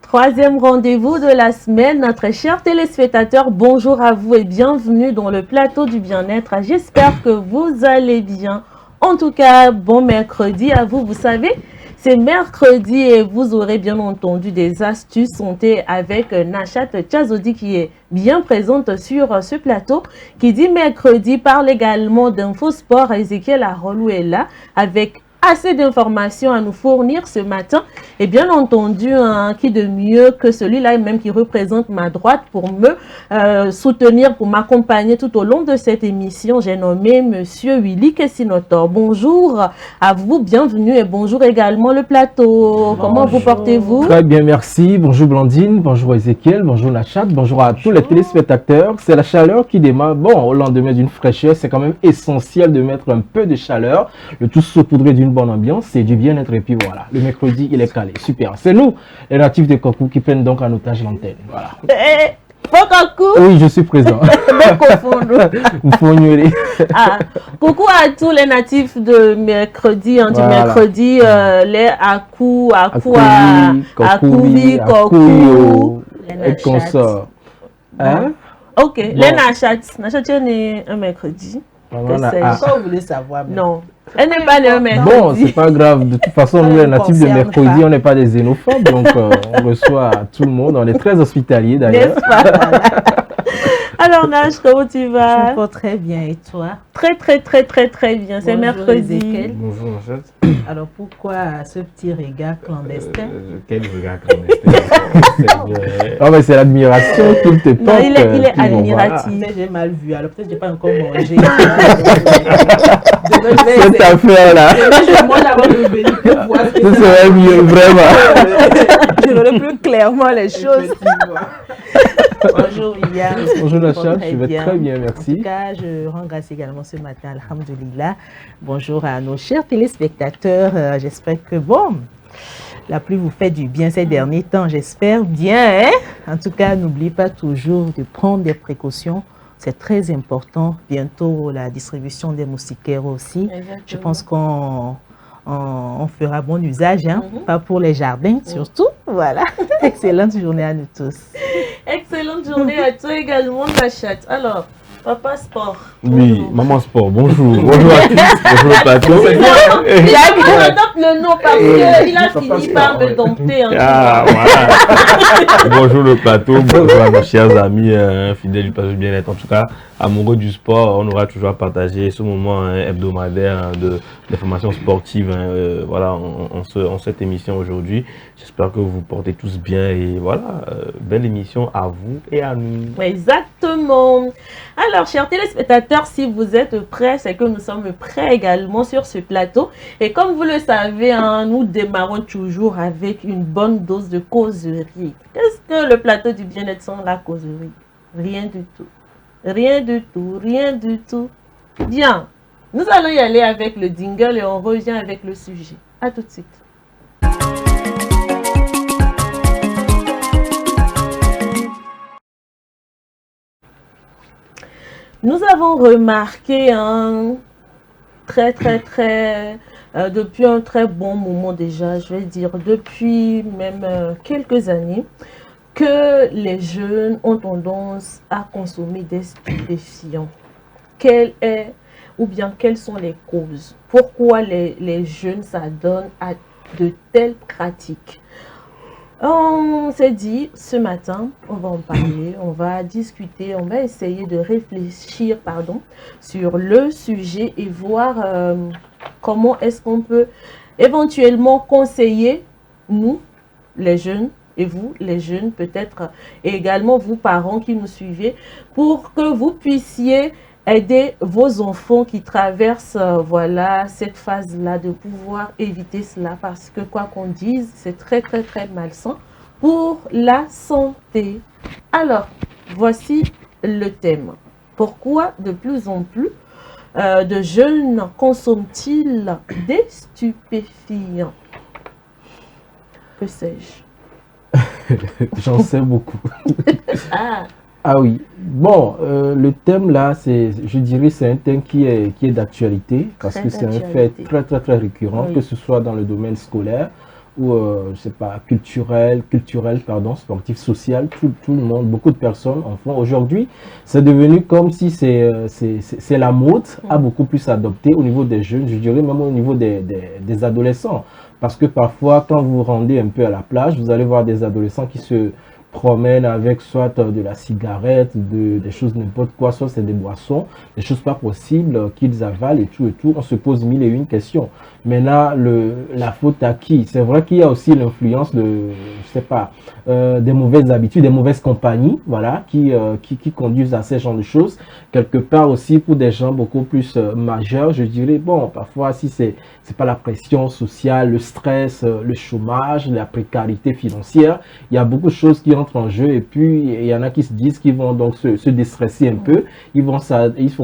Troisième rendez-vous de la semaine, notre chers téléspectateurs, bonjour à vous et bienvenue dans le plateau du bien-être. J'espère que vous allez bien. En tout cas, bon mercredi à vous. Vous savez, c'est mercredi et vous aurez bien entendu des astuces santé avec Nachat Tchazodi qui est bien présente sur ce plateau. Qui dit mercredi parle également d'Infosport. Ezekiel Arolou est là avec assez d'informations à nous fournir ce matin. Et bien entendu, qui de mieux que celui-là même qui représente ma droite pour me soutenir, pour m'accompagner tout au long de cette émission. J'ai nommé Monsieur Willy Kessinotor. Bonjour à vous, bienvenue et bonjour également le plateau. Bonjour. Comment vous portez-vous? Très bien, merci. Bonjour Blandine, bonjour Ezekiel, bonjour Nachat, bonjour à tous les téléspectateurs. C'est la chaleur qui démarre. Bon, au lendemain d'une fraîcheur, c'est quand même essentiel de mettre un peu de chaleur, le tout saupoudré d'une bonne ambiance, c'est du bien-être et puis voilà, le mercredi il est calé, super. C'est nous, les natifs de Kokou, qui prennent donc en otage l'antenne, voilà. Oui, je suis présent. Coucou à tous les natifs de mercredi, du mercredi, les Akou, Akouvi, Kokou, et consorts. Hein? Ok, les Nachat est un mercredi. Pourquoi vous voulez savoir? Non, elle n'est pas le mercredi. Bon, c'est pas grave. De toute façon, nous, les natifs de mercredi, on n'est pas des xénophobes. Donc, on reçoit tout le monde. On est très hospitaliers d'ailleurs. Alors, Nash, comment tu vas? Je me porte très bien. Et toi? Très bien. C'est mercredi. Ezekiel. Bonjour, Nachat. Alors, pourquoi ce petit regard clandestin? Quel regard clandestin? Oh, mais c'est l'admiration qu'il te porte. Il est admiratif. Voilà. J'ai mal vu. Alors, peut-être que je n'ai pas encore mangé. Cette affaire-là. Moi, j'avais le béni pour voir ce que ça serait mieux, vraiment. Je verrai plus clairement les choses. Bonjour William. Bonjour Nachat, je vais très bien, merci. En tout cas, je rends grâce également ce matin, alhamdoulilah. Bonjour à nos chers téléspectateurs. J'espère que, bon, la pluie vous fait du bien ces derniers temps, j'espère bien. Hein? En tout cas, n'oubliez pas toujours de prendre des précautions. C'est très important. Bientôt, la distribution des moustiquaires aussi. Exactement. Je pense qu'on fera bon usage, hein? Pas pour les jardins surtout. Voilà. Excellente journée à nous tous. Excellente journée à toi également, Nachat. Alors, Papa Sport. Oui, Maman Sport, bonjour. Bonjour à tous. Bonjour le plateau. Il adopte le nom parce qu'il a fini par me dompter. Ah, voilà. Bonjour le plateau, bonjour à nos chers amis fidèles du plateau du bien-être. En tout cas, amoureux du sport, on aura toujours à partager ce moment hebdomadaire d'informations sportives voilà, en cette émission aujourd'hui. J'espère que vous vous portez tous bien et voilà, belle émission à vous et à nous. Exactement. Alors, chers téléspectateurs, si vous êtes prêts, c'est que nous sommes prêts également sur ce plateau. Et comme vous le savez, hein, nous démarrons toujours avec une bonne dose de causerie. Qu'est-ce que le plateau du bien-être sans la causerie? Rien du tout. Rien du tout, rien du tout. Bien, nous allons y aller avec le jingle et on revient avec le sujet. À tout de suite. Nous avons remarqué depuis un très bon moment déjà, je vais dire depuis même quelques années, que les jeunes ont tendance à consommer des stupéfiants. Quelles sont les causes? Pourquoi les jeunes s'adonnent à de telles pratiques? On s'est dit ce matin, on va en parler, on va discuter, on va essayer de réfléchir sur le sujet et voir comment est-ce qu'on peut éventuellement conseiller, nous, les jeunes, et vous, les jeunes, peut-être, et également vous, parents qui nous suivez, pour que vous puissiez aider vos enfants qui traversent voilà, cette phase-là, de pouvoir éviter cela, parce que quoi qu'on dise, c'est très malsain pour la santé. Alors, voici le thème. Pourquoi de plus en plus de jeunes consomment-ils des stupéfiants? Que sais-je? J'en sais beaucoup. Ah oui. Bon, le thème là, je dirais c'est un thème qui est d'actualité parce que c'est un fait très récurrent, que ce soit dans le domaine scolaire ou je sais pas, culturel, pardon, sportif, social, tout le monde, beaucoup de personnes en font. Aujourd'hui, c'est devenu comme si c'est la mode, a beaucoup plus adopté au niveau des jeunes, je dirais même au niveau des adolescents. Parce que parfois, quand vous vous rendez un peu à la plage, vous allez voir des adolescents qui se promènent avec soit de la cigarette, des choses n'importe quoi, soit c'est des boissons, des choses pas possibles qu'ils avalent et tout et tout. On se pose mille et une questions. Maintenant, la faute à qui? C'est vrai qu'il y a aussi l'influence de, je sais pas, des mauvaises habitudes, des mauvaises compagnies, voilà, qui conduisent à ces genres de choses. Quelque part aussi pour des gens beaucoup plus majeurs, je dirais, bon, parfois si c'est pas la pression sociale, le stress, le chômage, la précarité financière, il y a beaucoup de choses qui entrent en jeu et puis il y en a qui se disent qu'ils vont donc se déstresser un peu, ils vont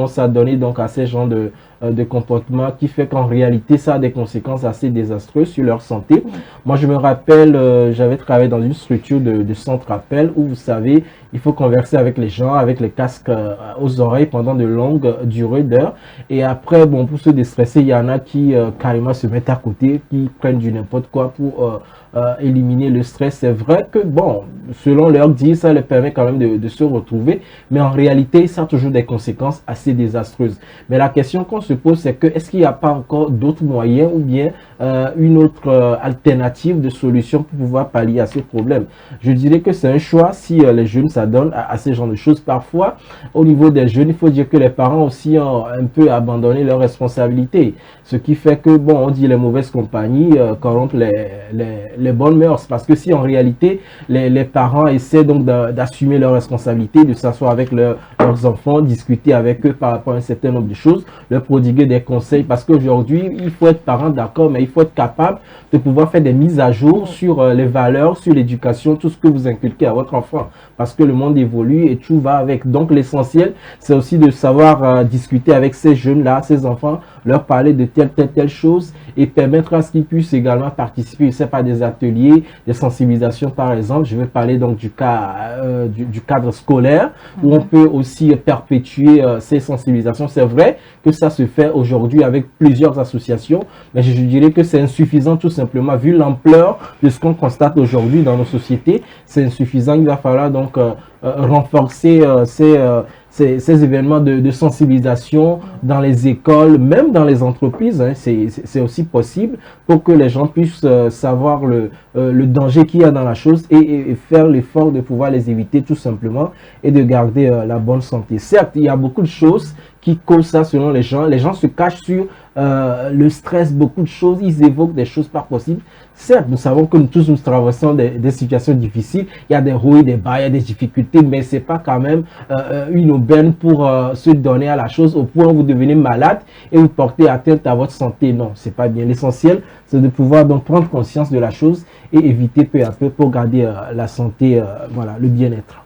s'adonner donc à ces genres de comportement qui fait qu'en réalité ça a des conséquences assez désastreuses sur leur santé. Moi je me rappelle, j'avais travaillé dans une structure de centre appel où vous savez, il faut converser avec les gens, avec les casques aux oreilles pendant de longues durées d'heures. Et après, bon, pour se déstresser, il y en a qui carrément se mettent à côté, qui prennent du n'importe quoi pour éliminer le stress. C'est vrai que, bon, selon leur dit, ça leur permet quand même de se retrouver. Mais en réalité, ça a toujours des conséquences assez désastreuses. Mais la question qu'on se pose, c'est que est-ce qu'il n'y a pas encore d'autres moyens ou bien une autre alternative de solution pour pouvoir pallier à ce problème? Je dirais que c'est un choix si les jeunes s'adonnent à ce genre de choses. Parfois, au niveau des jeunes, il faut dire que les parents aussi ont un peu abandonné leurs responsabilités. Ce qui fait que, bon, on dit les mauvaises compagnies corrompent les bonnes mœurs. Parce que si en réalité, les parents essaient donc d'assumer leurs responsabilités, de s'asseoir avec leurs enfants, discuter avec eux par rapport à un certain nombre de choses, leur prodiguer des conseils. Parce qu'aujourd'hui, il faut être parent, d'accord, mais il faut être capable de pouvoir faire des mises à jour sur les valeurs, sur l'éducation, tout ce que vous inculquez à votre enfant. Parce que le monde évolue et tout va avec. Donc l'essentiel, c'est aussi de savoir discuter avec ces jeunes-là, ces enfants, leur parler de telle chose et permettre à ce qu'ils puissent également participer, je sais pas, des ateliers, des sensibilisations par exemple. Je vais parler donc du cadre scolaire où on peut aussi perpétuer ces sensibilisations. C'est vrai que ça se fait aujourd'hui avec plusieurs associations, mais je dirais que c'est insuffisant tout simplement vu l'ampleur de ce qu'on constate aujourd'hui dans nos sociétés. C'est insuffisant, il va falloir donc renforcer ces événements de sensibilisation dans les écoles, même dans les entreprises, hein, c'est aussi possible pour que les gens puissent savoir le danger qu'il y a dans la chose et faire l'effort de pouvoir les éviter tout simplement et de garder la bonne santé. Certes, il y a beaucoup de choses qui causent ça selon les gens. Les gens se cachent sur le stress, beaucoup de choses, ils évoquent des choses pas possibles. Certes, nous savons que nous tous nous traversons des situations difficiles, il y a des hauts et des bas, il y a des difficultés, mais c'est pas quand même une aubaine pour se donner à la chose au point où vous devenez malade et vous portez atteinte à votre santé. Non, c'est pas bien. L'essentiel, c'est de pouvoir donc prendre conscience de la chose et éviter peu à peu pour garder la santé, voilà, le bien-être.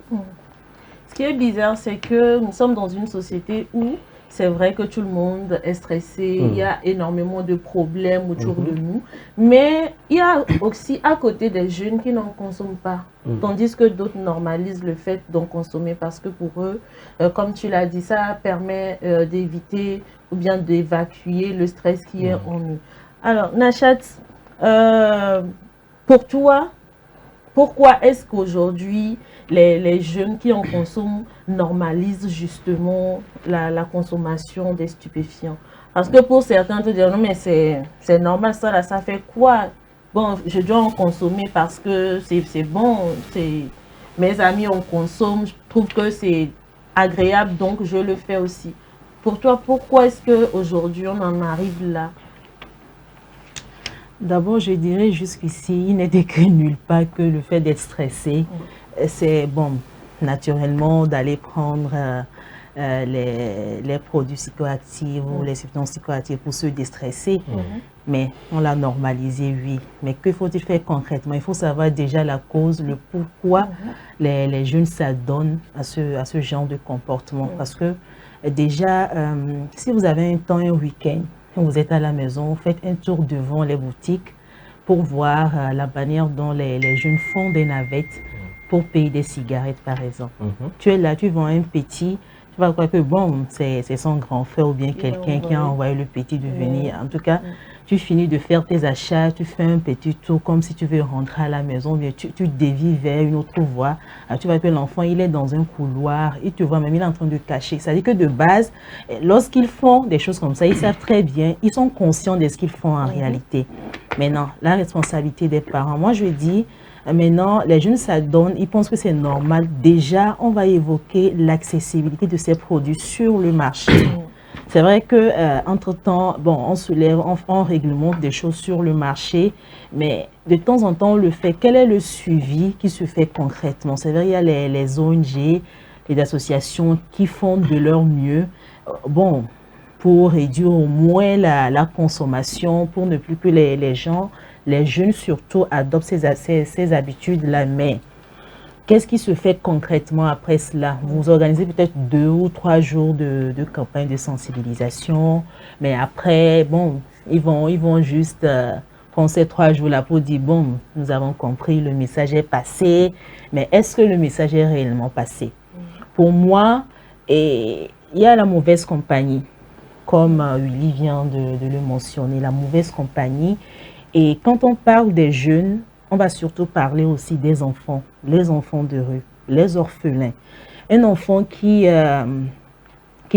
Ce qui est bizarre, c'est que nous sommes dans une société où c'est vrai que tout le monde est stressé, il y a énormément de problèmes autour de nous, mais il y a aussi à côté des jeunes qui n'en consomment pas, tandis que d'autres normalisent le fait d'en consommer parce que pour eux, comme tu l'as dit, ça permet d'éviter ou bien d'évacuer le stress qui est en eux. Alors, Nachat, pour toi, pourquoi est-ce qu'aujourd'hui, les jeunes qui en consomment normalisent justement la consommation des stupéfiants? Parce que pour certains, te dire non mais c'est normal, ça là, ça fait quoi? Bon, je dois en consommer parce que c'est bon, mes amis en consomment, je trouve que c'est agréable, donc je le fais aussi. Pour toi, pourquoi est-ce qu'aujourd'hui on en arrive là? D'abord, je dirais jusqu'ici, il n'est écrit nulle part que le fait d'être stressé, c'est bon, naturellement, d'aller prendre les produits psychoactifs ou les substances psychoactives pour se déstresser. Mais on l'a normalisé, oui. Mais que faut-il faire concrètement? Il faut savoir déjà la cause, le pourquoi les jeunes s'adonnent à ce genre de comportement. Parce que déjà, si vous avez un temps, un week-end, quand vous êtes à la maison, faites un tour devant les boutiques pour voir la manière dont les jeunes font des navettes pour payer des cigarettes, par exemple. Tu es là, tu vends un petit, Tu vas croire que bon, c'est son grand frère ou bien quelqu'un qui a envoyé le petit de venir. En tout cas, tu finis de faire tes achats, tu fais un petit tour comme si tu veux rentrer à la maison, bien tu dévies vers une autre voie. Tu vois que l'enfant, il est dans un couloir, il te voit même, il est en train de cacher. Ça veut dire que de base, lorsqu'ils font des choses comme ça, ils savent très bien, ils sont conscients de ce qu'ils font en réalité. Maintenant, la responsabilité des parents, moi je dis, maintenant, les jeunes s'adonnent, ils pensent que c'est normal. Déjà, on va évoquer l'accessibilité de ces produits sur le marché. C'est vrai que entre-temps, bon, on soulève, on réglemente des choses sur le marché, mais de temps en temps, on le fait. Quel est le suivi qui se fait concrètement? C'est vrai, il y a les ONG, les associations qui font de leur mieux, bon, pour réduire au moins la consommation, pour ne plus que les gens, les jeunes surtout, adoptent ces habitudes-là. Mais qu'est-ce qui se fait concrètement après cela? Vous organisez peut-être 2 ou 3 jours de campagne de sensibilisation, mais après, bon, ils vont juste prendre ces 3 jours-là pour dire, bon, nous avons compris, le message est passé, mais est-ce que le message est réellement passé? Pour moi, il y a la mauvaise compagnie, comme Willy vient de le mentionner, la mauvaise compagnie. Et quand on parle des jeunes, on va surtout parler aussi des enfants, les enfants de rue, les orphelins. Un enfant qui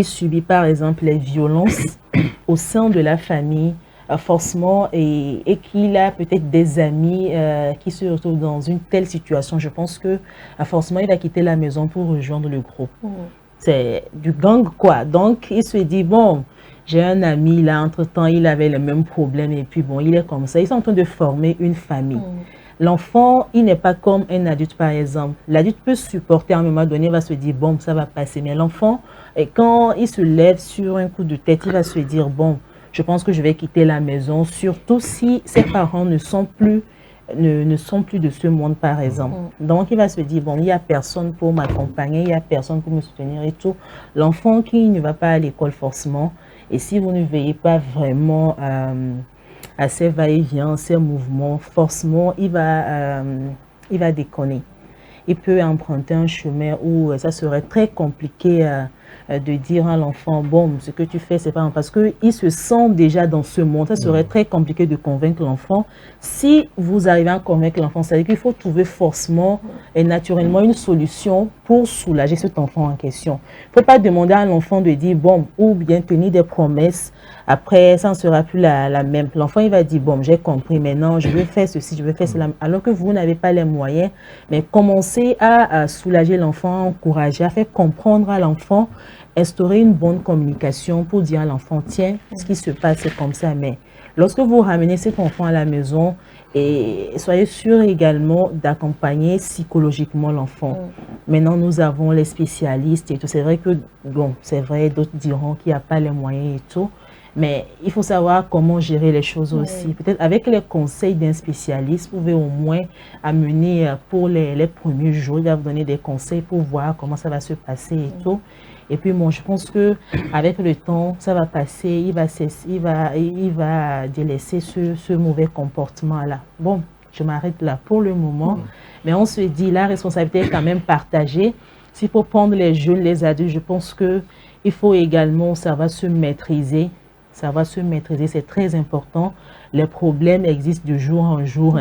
subit par exemple les violences au sein de la famille, forcément, et qu'il a peut-être des amis qui se retrouvent dans une telle situation, je pense que forcément il va quitter la maison pour rejoindre le groupe. C'est du gang quoi. Donc il se dit, bon, j'ai un ami là, entre-temps il avait le même problème et puis bon, il est comme ça. Ils sont en train de former une famille. L'enfant, il n'est pas comme un adulte, par exemple. L'adulte peut supporter à un moment donné, il va se dire, bon, ça va passer. Mais l'enfant, quand il se lève sur un coup de tête, il va se dire, bon, je pense que je vais quitter la maison, surtout si ses parents ne sont plus de ce monde, par exemple. Donc, il va se dire, bon, il n'y a personne pour m'accompagner, il n'y a personne pour me soutenir et tout. L'enfant qui ne va pas à l'école forcément, et si vous ne veillez pas vraiment à ses va-et-vient, ses mouvements, forcément, il va déconner. Il peut emprunter un chemin où ça serait très compliqué de dire à l'enfant, bon, ce que tu fais, c'est pas parce qu'il se sent déjà dans ce monde. Ça serait très compliqué de convaincre l'enfant. Si vous arrivez à convaincre l'enfant, c'est-à-dire qu'il faut trouver forcément et naturellement une solution pour soulager cet enfant en question. Il ne faut pas demander à l'enfant de dire, bon, ou bien tenir des promesses. Après, ça ne sera plus la même. L'enfant, il va dire, bon, j'ai compris, maintenant, je vais faire ceci, je vais faire cela. Alors que vous n'avez pas les moyens, mais commencez à soulager l'enfant, encourager, à faire comprendre à l'enfant, instaurer une bonne communication pour dire à l'enfant, tiens, ce qui se passe, c'est comme ça. Mais lorsque vous ramenez cet enfant à la maison, et soyez sûr également d'accompagner psychologiquement l'enfant. Maintenant, nous avons les spécialistes et tout. C'est vrai que, bon, c'est vrai, d'autres diront qu'il n'y a pas les moyens et tout. Mais il faut savoir comment gérer les choses aussi. Peut-être avec les conseils d'un spécialiste, vous pouvez au moins amener pour les premiers jours, il va vous donner des conseils pour voir comment ça va se passer et tout. Et puis moi, je pense que avec le temps, ça va passer, il va délaisser ce mauvais comportement-là. Bon, je m'arrête là pour le moment. Mais on se dit, la responsabilité est quand même partagée. S'il faut prendre les jeunes, les adultes, je pense qu'il faut également, ça va se maîtriser. Ça va se maîtriser, c'est très important. Les problèmes existent de jour en jour.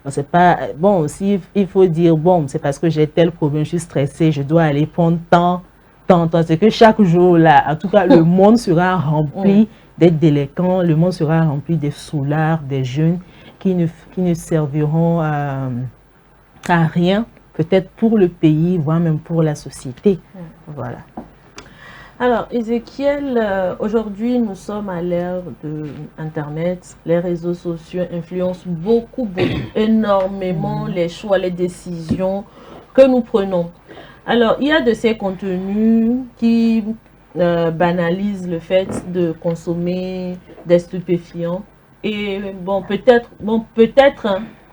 C'est pas bon, si il faut dire, bon, c'est parce que j'ai tel problème, je suis stressée, je dois aller prendre tant. C'est que chaque jour, là, en tout cas, le monde sera rempli des délinquants, le monde sera rempli des soulards, des jeunes qui ne serviront à rien, peut-être pour le pays, voire même pour la société. Voilà. Alors, Ézéchiel, aujourd'hui, nous sommes à l'ère de Internet. Les réseaux sociaux influencent beaucoup, énormément les choix, les décisions que nous prenons. Alors, il y a de ces contenus qui banalisent le fait de consommer des stupéfiants. Et bon, peut-être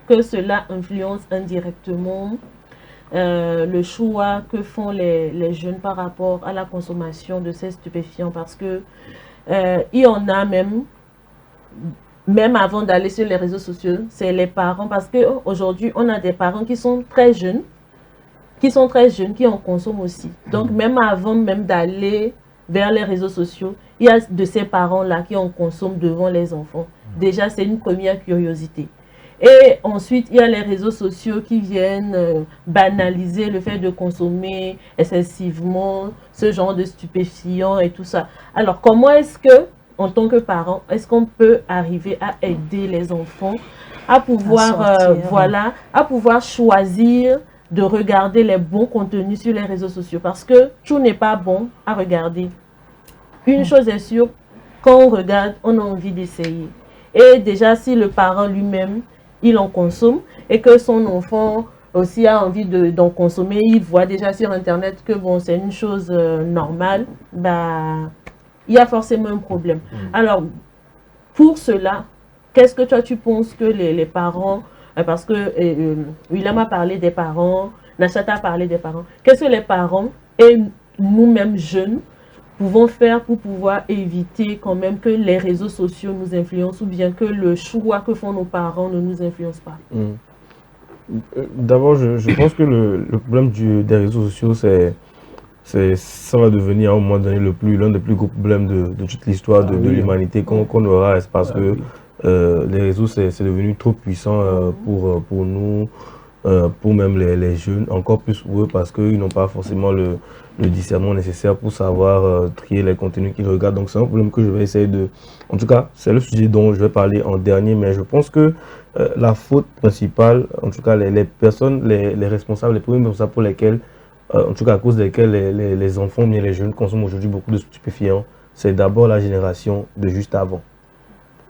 que cela influence indirectement le choix que font les jeunes par rapport à la consommation de ces stupéfiants, parce que il y en a même avant d'aller sur les réseaux sociaux, c'est les parents, parce qu'aujourd'hui on a des parents qui sont très jeunes, qui sont très jeunes, qui en consomment aussi. Donc, même avant même d'aller vers les réseaux sociaux, il y a de ces parents-là qui en consomment devant les enfants. Déjà, c'est une première curiosité. Et ensuite, il y a les réseaux sociaux qui viennent banaliser le fait de consommer excessivement ce genre de stupéfiants et tout ça. Alors, comment est-ce que, en tant que parent, est-ce qu'on peut arriver à aider les enfants à pouvoir, voilà, à pouvoir choisir de regarder les bons contenus sur les réseaux sociaux? Parce que tout n'est pas bon à regarder. Une chose est sûre, quand on regarde, on a envie d'essayer. Et déjà, si le parent lui-même, il en consomme et que son enfant aussi a envie d'en consommer, il voit déjà sur Internet que bon, c'est une chose normale, bah, il y a forcément un problème. Alors, pour cela, qu'est-ce que toi tu penses que les parents, parce que William a parlé des parents, Nachata a parlé des parents, qu'est-ce que les parents et nous-mêmes jeunes pouvons faire pour pouvoir éviter quand même que les réseaux sociaux nous influencent ou bien que le choix que font nos parents ne nous influence pas? D'abord, je pense que le problème des réseaux sociaux, ça va devenir à un moment donné l'un des plus gros problèmes de toute l'histoire de l'humanité qu'on aura. C'est parce que les réseaux, c'est devenu trop puissant pour nous, pour même les jeunes, encore plus pour eux parce qu'ils n'ont pas forcément le discernement nécessaire pour savoir trier les contenus qu'ils regardent. Donc c'est un problème que je vais essayer de... En tout cas, c'est le sujet dont je vais parler en dernier, mais je pense que la faute principale, en tout cas les personnes, les responsables, les premiers responsables pour lesquels, en tout cas à cause desquels les enfants, mais les jeunes consomment aujourd'hui beaucoup de stupéfiants, c'est d'abord la génération de juste avant.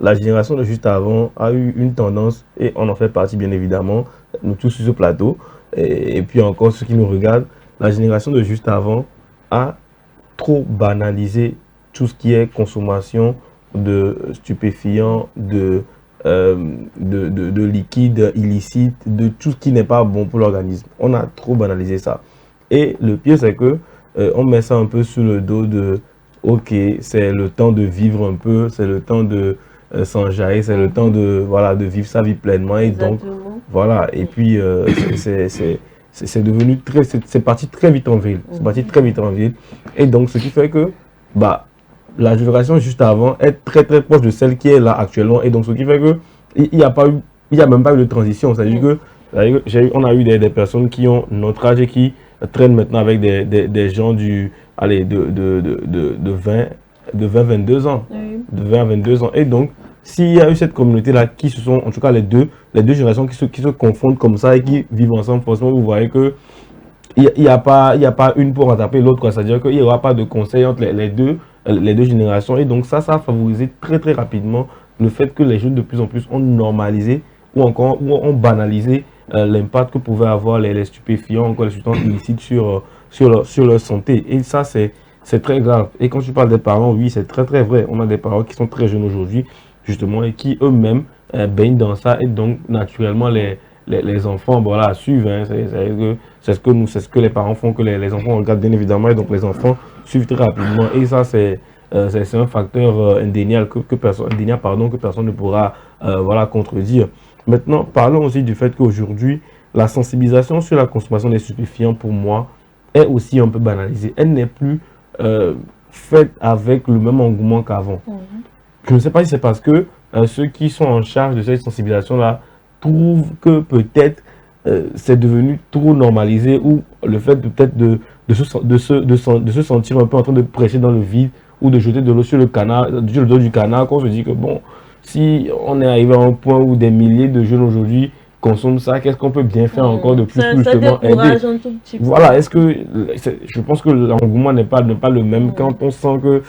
La génération de juste avant a eu une tendance, et on en fait partie bien évidemment, nous tous sur ce plateau, et puis encore ceux qui nous regardent, la génération de juste avant a trop banalisé tout ce qui est consommation de stupéfiants, de liquides illicites, de tout ce qui n'est pas bon pour l'organisme. On a trop banalisé ça. Et le pire, c'est que on met ça un peu sur le dos de « Ok, c'est le temps de vivre un peu, c'est le temps de s'enjailler, c'est le temps de, voilà, de vivre sa vie pleinement. » Et donc, voilà. Et puis, c'est devenu très... C'est parti très vite en ville. C'est parti très vite en ville. Et donc, ce qui fait que bah, la génération juste avant est très très proche de celle qui est là actuellement. Et donc, ce qui fait que il n'y a même pas eu de transition. C'est-à-dire que on a eu des personnes qui ont notre âge et qui traînent maintenant avec des gens de 20-22 ans. Oui. De 20 à 22 ans. Et donc, s'il y a eu cette communauté-là qui se sont, en tout cas les deux générations qui se confondent comme ça et qui vivent ensemble, forcément, vous voyez que il n'y a pas une pour rattraper l'autre. C'est-à-dire qu'il n'y aura pas de conseil entre les deux générations. Et donc, ça a favorisé très très rapidement le fait que les jeunes de plus en plus ont normalisé ou ont banalisé l'impact que pouvaient avoir les stupéfiants, encore les substances illicites sur leur santé. Et ça, c'est très grave. Et quand tu parles des parents, oui, c'est très très vrai. On a des parents qui sont très jeunes aujourd'hui, justement, et qui eux-mêmes baignent dans ça. Et donc, naturellement, les enfants, voilà, suivent. Hein. C'est ce que les parents font, que les enfants regardent bien évidemment. Et donc, les enfants suivent très rapidement. Et ça, c'est un facteur indéniable que personne ne pourra voilà, contredire. Maintenant, parlons aussi du fait qu'aujourd'hui, la sensibilisation sur la consommation des stupéfiants, pour moi, est aussi un peu banalisée. Elle n'est plus faite avec le même engouement qu'avant. Je ne sais pas si c'est parce que ceux qui sont en charge de cette sensibilisation-là trouvent que peut-être c'est devenu trop normalisé, ou le fait peut-être de se sentir un peu en train de prêcher dans le vide ou de jeter de l'eau sur le dos du canard, qu'on se dit que bon, si on est arrivé à un point où des milliers de jeunes aujourd'hui consomment ça, qu'est-ce qu'on peut bien faire encore de plus pour justement aider? Voilà, je pense que l'engouement n'est pas le même quand on sent que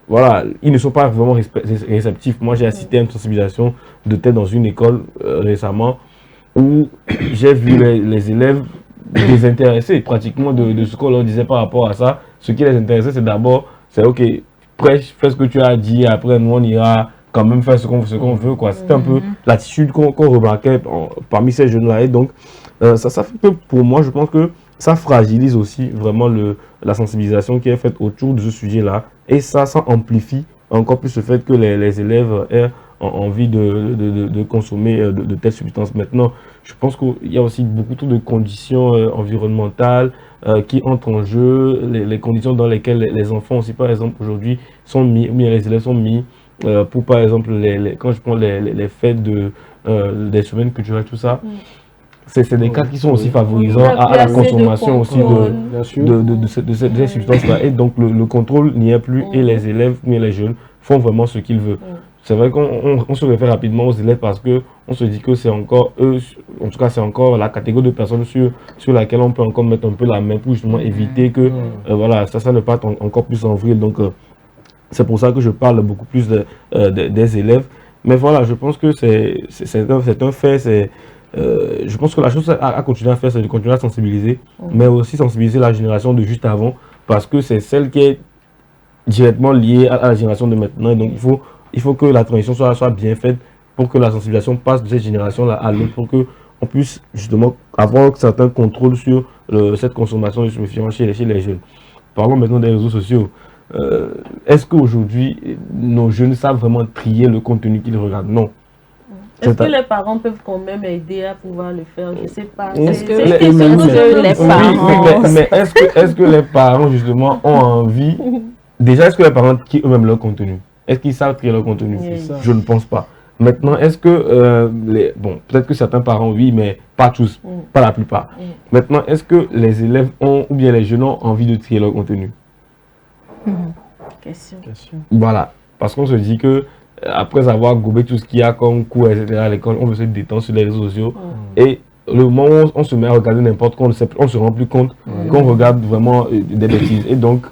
voilà, ils ne sont pas vraiment réceptifs. Moi, j'ai assisté à une sensibilisation de tête dans une école récemment où j'ai vu les élèves désintéressés pratiquement de ce qu'on leur disait par rapport à ça. Ce qui les intéressait, c'est d'abord, c'est ok, prêche, fais ce que tu as dit, après nous on ira quand même faire ce qu'on veut, quoi. C'était un peu l'attitude qu'on remarquait parmi ces jeunes-là. Et donc, ça fait que pour moi, je pense que ça fragilise aussi vraiment la sensibilisation qui est faite autour de ce sujet-là. Et ça amplifie encore plus le fait que les élèves aient envie de consommer de telles substances. Maintenant, je pense qu'il y a aussi beaucoup trop de conditions environnementales qui entrent en jeu, les conditions dans lesquelles les enfants aussi, par exemple, aujourd'hui, sont mis, ou bien les élèves sont mis pour, par exemple, quand je prends les fêtes des semaines culturelles, tout ça, c'est des cas qui sont aussi favorisants à la consommation aussi de ces substances-là. Et donc, le contrôle n'y est plus et les élèves, mais les jeunes, font vraiment ce qu'ils veulent. C'est vrai qu'on se réfère rapidement aux élèves parce qu'on se dit que c'est encore eux, en tout cas c'est encore la catégorie de personnes sur laquelle on peut encore mettre un peu la main pour justement éviter que voilà, ça ne parte encore plus en vrille. Donc c'est pour ça que je parle beaucoup plus des élèves. Mais voilà, je pense que c'est un fait. Je pense que la chose à continuer à faire, c'est de continuer à sensibiliser, mais aussi sensibiliser la génération de juste avant, parce que c'est celle qui est directement liée à la génération de maintenant. Et donc il faut que la transition soit bien faite pour que la sensibilisation passe de cette génération-là à l'autre, pour qu'on puisse justement avoir certains contrôles sur cette consommation de stupéfiants chez les jeunes. Parlons maintenant des réseaux sociaux. Est-ce qu'aujourd'hui, nos jeunes savent vraiment trier le contenu qu'ils regardent? Non. Est-ce que les parents peuvent quand même aider à pouvoir le faire? Je ne sais pas. Est-ce que les parents... Mais est-ce que les parents, justement, ont envie... Déjà, est-ce que les parents trient eux-mêmes leur contenu? Est-ce qu'ils savent trier leur contenu? Je ne pense pas. Maintenant, est-ce que... bon, peut-être que certains parents, oui, mais pas tous, pas la plupart. Maintenant, est-ce que les élèves ont, ou bien les jeunes ont envie de trier leur contenu? Question. Voilà. Parce qu'on se dit que après avoir gobé tout ce qu'il y a comme cours, etc. à l'école, on veut se détendre sur les réseaux sociaux. Et le moment où on se met à regarder n'importe quoi, on se rend plus compte qu'on regarde vraiment des bêtises. Et donc,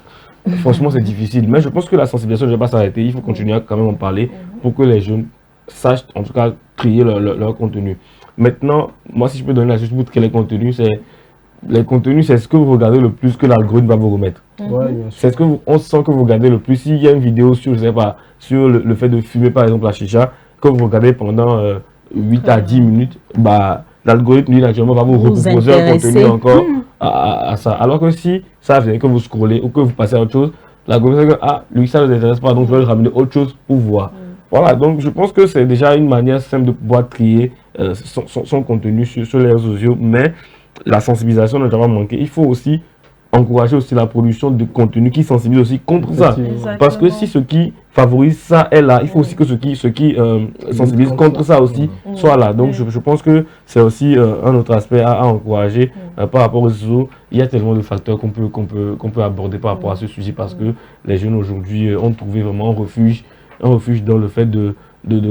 franchement, c'est difficile. Mais je pense que la sensibilisation ne va pas s'arrêter. Il faut continuer à quand même en parler pour que les jeunes sachent, en tout cas, trier leur contenu. Maintenant, moi, si je peux donner la chose pour trier les contenus, c'est ce que vous regardez le plus que l'algorithme va vous remettre. C'est ce que on sent que vous regardez le plus. S'il y a une vidéo sur, je sais pas, sur le fait de fumer par exemple la chicha, que vous regardez pendant 8 à 10 minutes, bah, l'algorithme naturellement va vous reproposer un contenu encore à ça. Alors que si ça vient que vous scrollez ou que vous passez à autre chose, l'algorithme va dire ah, lui ça ne l'intéresse pas, donc je vais le ramener autre chose pour voir. Voilà, donc je pense que c'est déjà une manière simple de pouvoir trier son contenu sur les réseaux sociaux, mais la sensibilisation ne doit pas manquer. Il faut aussi encourager aussi la production de contenu qui sensibilise aussi contre ça. Parce que si ce qui favorise ça est là, il faut aussi que ce qui sensibilise contre ça aussi soit là. Donc je pense que c'est aussi un autre aspect à encourager par rapport aux réseaux. Il y a tellement de facteurs qu'on peut aborder par rapport à ce sujet, parce que les jeunes aujourd'hui ont trouvé vraiment un refuge dans le fait de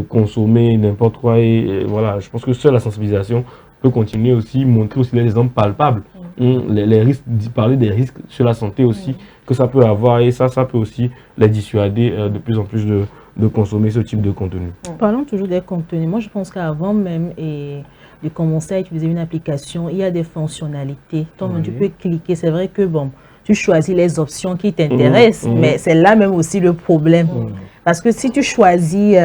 consommer n'importe quoi. Et voilà, je pense que seule la sensibilisation peut continuer aussi, montrer aussi les exemples palpables. Les risques, parler des risques sur la santé aussi que ça peut avoir, et ça peut aussi les dissuader de plus en plus de consommer ce type de contenu. Parlons toujours des contenus. Moi, je pense qu'avant même de commencer à utiliser une application, il y a des fonctionnalités. Toi-même, tu peux cliquer. C'est vrai que bon, tu choisis les options qui t'intéressent, mais c'est là même aussi le problème. Parce que si tu choisis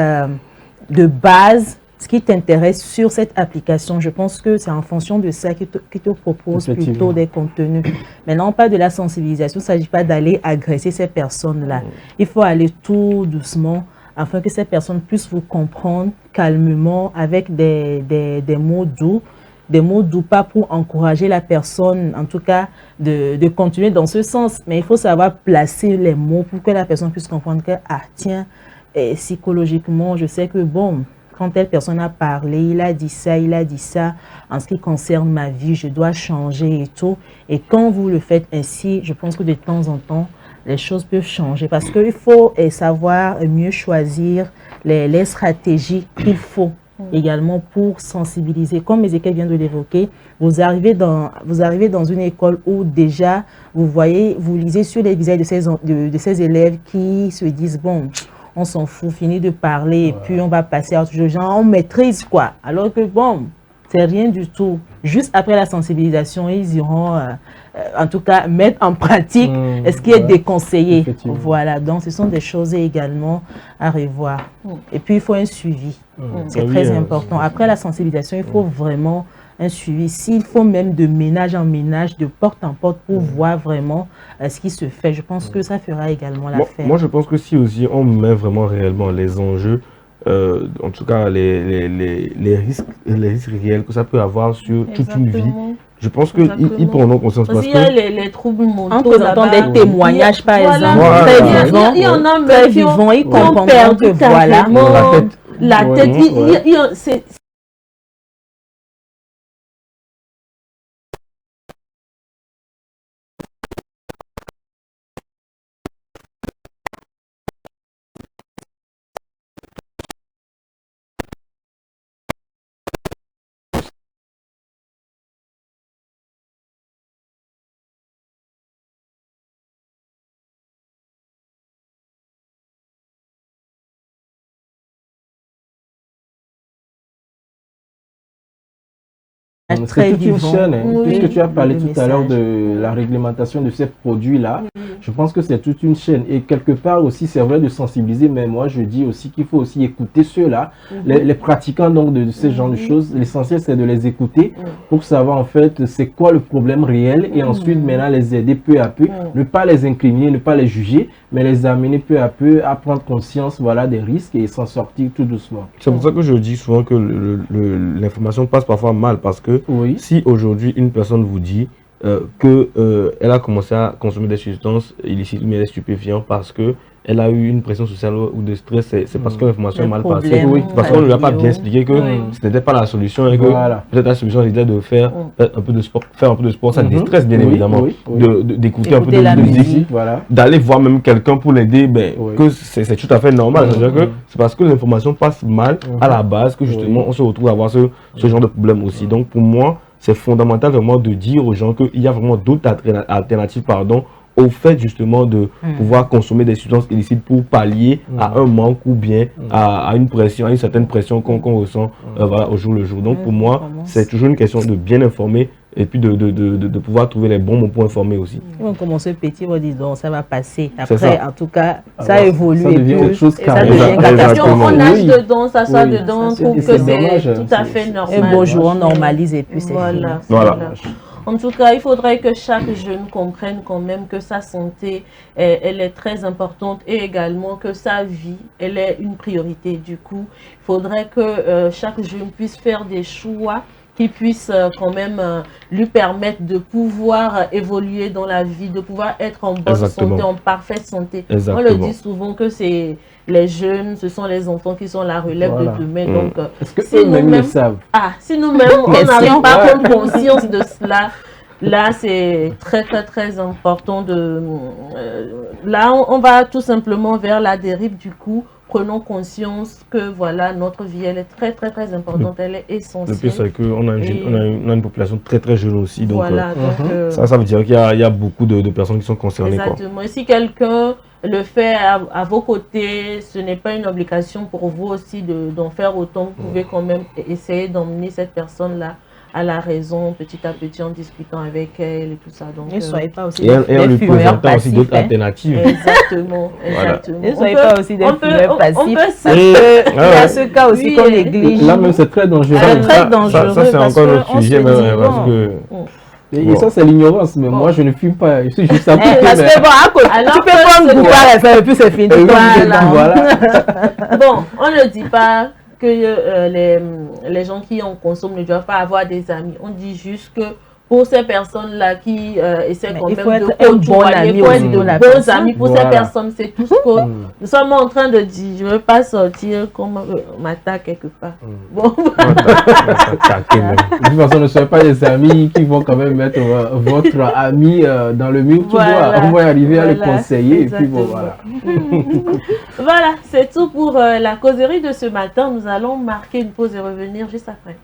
de base ce qui t'intéresse sur cette application, je pense que c'est en fonction de ça qui te propose plutôt des contenus. Maintenant, on parle de la sensibilisation, il ne s'agit pas d'aller agresser ces personnes-là. Il faut aller tout doucement afin que ces personnes puissent vous comprendre calmement avec des mots doux. Des mots doux, pas pour encourager la personne, en tout cas, de continuer dans ce sens. Mais il faut savoir placer les mots pour que la personne puisse comprendre que, ah tiens, psychologiquement, je sais que bon, quand telle personne a parlé, il a dit ça, en ce qui concerne ma vie, je dois changer et tout. Et quand vous le faites ainsi, je pense que de temps en temps, les choses peuvent changer. Parce qu'il faut savoir mieux choisir les stratégies qu'il faut également pour sensibiliser. Comme Ezekiel vient de l'évoquer, vous arrivez dans une école où déjà, vous lisez sur les visages de ces élèves qui se disent, bon, on s'en fout, fini de parler, et puis on va passer à autre chose. Genre, on maîtrise quoi. Alors que bon, c'est rien du tout. Juste après la sensibilisation, ils iront, en tout cas, mettre en pratique ce qui est déconseillé. Voilà, donc ce sont des choses également à revoir. Et puis, il faut un suivi. C'est très important. Après la sensibilisation, il faut vraiment un suivi. S'il faut même de ménage en ménage, de porte en porte pour voir vraiment ce qui se fait, je pense que ça fera également l'affaire. Moi, je pense que si aussi on met vraiment réellement les enjeux en tout cas les risques réels que ça peut avoir sur toute une vie. Exactement. Je pense qu'ils prendront conscience Parce parce qu'il y a que les troubles mentaux En présentant là-bas. des témoignages, par Voilà. exemple, Voilà. très Il y a- vivants, Il y en a très même qui ont, vivants, ils qui ont comprendront perdu que voilà. carrément La tête. la Ouais. tête. Ouais. C'est C'est très toute une vivant. chaîne, hein. Oui. Puisque tu as parlé Le tout à l'heure message. de la réglementation de ces produits-là, je pense que c'est toute une chaîne. Et quelque part aussi, c'est vrai de sensibiliser, mais moi je dis aussi qu'il faut aussi écouter ceux-là, les pratiquants donc de ce genre de choses. L'essentiel c'est de les écouter pour savoir en fait c'est quoi le problème réel et ensuite maintenant les aider peu à peu, ne pas les incriminer, ne pas les juger, mais les amener peu à peu à prendre conscience voilà, des risques et s'en sortir tout doucement. c'est pour ça que je dis souvent que l'information passe parfois mal parce que Oui. si aujourd'hui une personne vous dit qu'elle a commencé à consommer des substances illicites ou des stupéfiants parce que elle a eu une pression sociale ou de stress, c'est parce que l'information est mal passée. problèmes, Oui, Parce qu'on ne lui a pas bien expliqué que ce n'était pas la solution et que Voilà. peut-être la solution c'était de faire un peu de sport, ça déstresse bien Oui, évidemment, oui, oui. d'écouter un peu Écouter la de musique. Voilà. d'aller voir même quelqu'un pour l'aider, ben, Oui. que c'est tout à fait normal. C'est-à-dire que c'est parce que l'information passe mal à la base que justement Oui. on se retrouve à avoir ce genre de problème aussi. Donc pour moi, c'est fondamental vraiment de dire aux gens qu'il y a vraiment d'autres alternatives, pardon, au fait justement de pouvoir consommer des substances illicites pour pallier à un manque ou bien à une pression, à une certaine pression qu'on ressent voilà, au jour le jour. Donc pour moi, c'est toujours une question de bien informer et puis de pouvoir trouver les bons mots pour informer aussi. Ils vont commencer petit, ils vont dire non, ça va passer. C'est Après, ça. en tout cas, ça Alors, évolue ça et devient puis autre chose ça carrément. devient on Exactement. nage Oui. dedans, s'assoit Oui. dedans, Ça, trouve et que c'est c'est dommage, tout à fait c'est- normal. un beau jour, on normalise et puis c'est Voilà. fini. Voilà. En tout cas, il faudrait que chaque jeune comprenne quand même que sa santé, elle est très importante et également que sa vie, elle est une priorité. Du coup, il faudrait que chaque jeune puisse faire des choix qui puissent quand même lui permettre de pouvoir évoluer dans la vie, de pouvoir être en bonne Exactement. santé, en parfaite santé. On le Exactement. dit souvent que c'est les jeunes, ce sont les enfants qui sont la relève Voilà. de demain. Donc, Est-ce que si eux-mêmes le nous-mêmes, savent? si nous-mêmes, on n'arrive pas à prendre conscience de cela, là, c'est très important de... là, on va tout simplement vers la dérive du coup. Prenons conscience que voilà, notre vie, elle est très importante, elle est Le essentielle. pire, c'est qu'on a, Et- on a une population très jeune aussi. Donc, Voilà, donc, ça veut dire qu'il y a beaucoup de personnes qui sont concernées. Quoi. exactement. Et si quelqu'un le fait à vos côtés, ce n'est pas une obligation pour vous aussi d'en faire autant. Vous pouvez quand même essayer d'emmener cette personne-là à la raison, petit à petit, en discutant avec elle et tout ça. Donc, Ne soyez pas aussi Et en des lui fumeurs présentant aussi d'autres passifs. Hein. alternatives. exactement, Voilà. exactement. Ne soyez pas aussi des fumeurs passifs. peut Et- Il y a ce cas aussi Oui, qu'on et- néglige. Là même c'est très dangereux. C'est très ça, dangereux c'est parce encore que notre on sujet, se mais, dit, parce bon. que Et ça c'est l'ignorance, mais moi je ne fume pas, je suis juste à côté. Parce mais- que bon, à côté, Alors tu peux que prendre c'est- goût par effet et puis c'est fini. Oui, Voilà. voilà. Bon, on ne dit pas que les gens qui en consomment ne doivent pas avoir des amis. On dit juste que pour ces personnes-là qui essaient Mais quand il même faut de être un bon côtoyer, ami il faut aussi être de de la bons personne. amis pour Voilà. ces personnes. C'est tout ce que nous sommes en train de dire. Je ne veux pas sortir comme Mata quelque part. Bon, taquet même. De toute façon, ne soyez pas des amis qui vont quand même mettre votre ami dans le mur. Tu Voilà. vois, on va arriver à le Voilà, conseiller et puis bon exactement. voilà. voilà, c'est tout pour la causerie de ce matin. Nous allons marquer une pause et revenir juste après.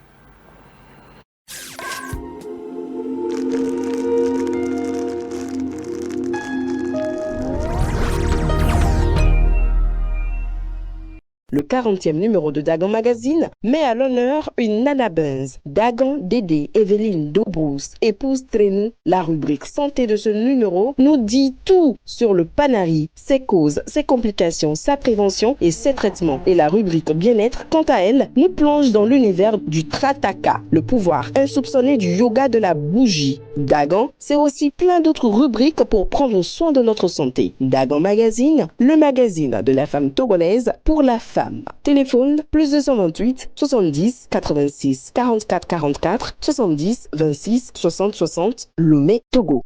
Le 40e numéro de Dagan Magazine met à l'honneur une Nana Benz. Dagan, Dédé, Evelyne Dobrousse, épouse Trénou. La rubrique santé de ce numéro nous dit tout sur le Panari, ses causes, ses complications, sa prévention et ses traitements. Et la rubrique bien-être, quant à elle, nous plonge dans l'univers du Trataka, le pouvoir insoupçonné du yoga de la bougie. Dagan, c'est aussi plein d'autres rubriques pour prendre soin de notre santé. Dagan Magazine, le magazine de la femme togolaise pour la femme. femmes. Téléphone plus 228 70 86 44 44 70 26 60 60 Lomé, Togo.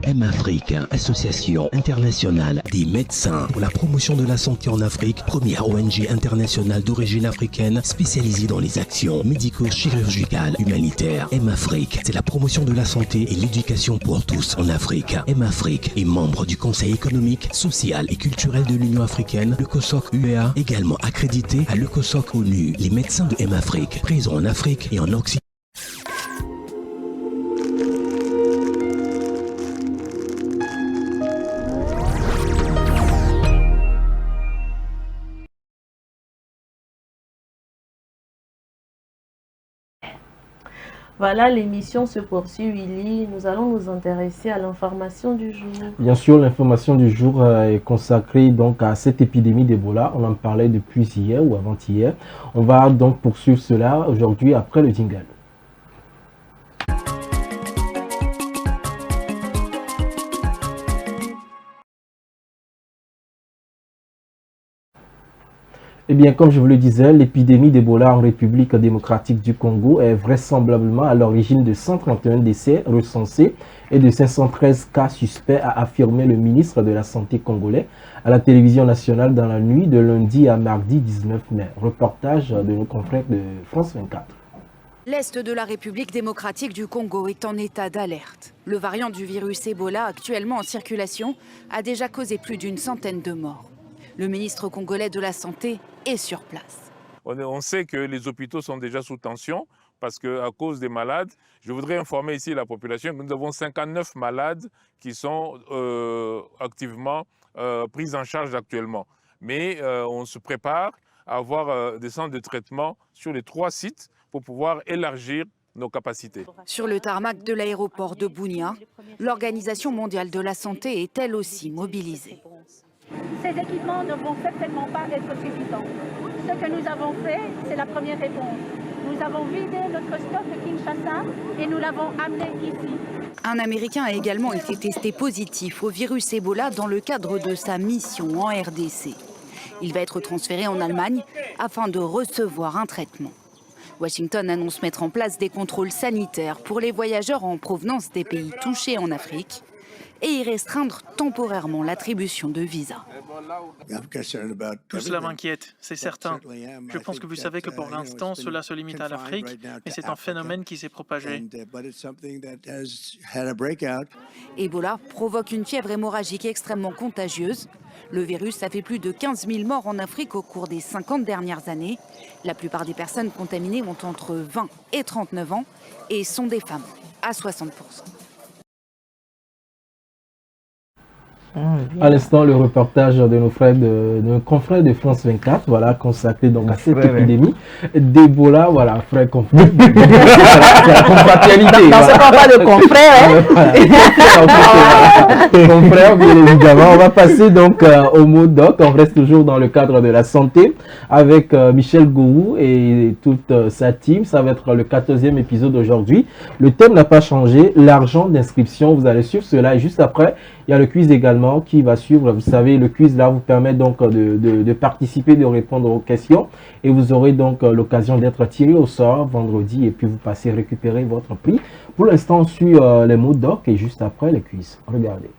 M-Afrique, association internationale des médecins pour la promotion de la santé en Afrique, première ONG internationale d'origine africaine spécialisée dans les actions médico-chirurgicales humanitaires. M-Afrique, c'est la promotion de la santé et l'éducation pour tous en Afrique. M-Afrique est membre du Conseil économique, social et culturel de l'Union africaine, le COSOC UEA, également accrédité à le COSOC ONU. Les médecins de M-Afrique, présents en Afrique et en Occident. Voilà, l'émission se poursuit, Willy. Nous allons nous intéresser à l'information du jour. Bien sûr, l'information du jour est consacrée donc à cette épidémie d'Ebola. On en parlait depuis hier ou avant-hier. On va donc poursuivre cela aujourd'hui après le jingle. Eh bien, comme je vous le disais, l'épidémie d'Ebola en République démocratique du Congo est vraisemblablement à l'origine de 131 décès recensés et de 513 cas suspects, a affirmé le ministre de la Santé congolais à la télévision nationale dans la nuit de lundi à mardi 19 mai. Reportage de nos confrères de France 24. L'Est de la République démocratique du Congo est en état d'alerte. Le variant du virus Ebola, actuellement en circulation, a déjà causé plus d'une centaine de morts. Le ministre congolais de la Santé est sur place. On sait que les hôpitaux sont déjà sous tension parce qu'à cause des malades, je voudrais informer ici la population que nous avons 59 malades qui sont activement pris en charge actuellement. Mais on se prépare à avoir des centres de traitement sur les 3 sites pour pouvoir élargir nos capacités. Sur le tarmac de l'aéroport de Bunia, l'Organisation mondiale de la santé est elle aussi mobilisée. Ces équipements ne vont certainement pas être suffisants. Ce que nous avons fait, c'est la première réponse. Nous avons vidé notre stock de Kinshasa et nous l'avons amené ici. Un Américain a également été testé positif au virus Ebola dans le cadre de sa mission en RDC. Il va être transféré en Allemagne afin de recevoir un traitement. Washington annonce mettre en place des contrôles sanitaires pour les voyageurs en provenance des pays touchés en Afrique et y restreindre temporairement l'attribution de visas. Tout cela m'inquiète, c'est certain. Je pense que vous savez que pour l'instant, cela se limite à l'Afrique, mais c'est un phénomène qui s'est propagé. Ebola provoque une fièvre hémorragique extrêmement contagieuse. Le virus a fait plus de 15 000 morts en Afrique au cours des 50 dernières années. La plupart des personnes contaminées ont entre 20 et 39 ans et sont des femmes, à 60%. À l'instant, le reportage de nos confrères de France 24, voilà, consacré donc à cette épidémie d'Ebola, voilà, frère confrère. C'est la confraternité. Non, c'est pas de confrères. Confrères, bien évidemment. On va passer donc au mot doc. On reste toujours dans le cadre de la santé avec Michel Gourou et toute sa team. Ça va être le 14e épisode aujourd'hui. Le thème n'a pas changé, l'argent d'inscription. Vous allez suivre cela et juste après, il y a le quiz également qui va suivre. Vous savez, le quiz là vous permet donc de participer, de répondre aux questions et vous aurez donc l'occasion d'être tiré au sort vendredi et puis vous passez récupérer votre prix. Pour l'instant, on suit les mots doc et juste après le quiz. Regardez.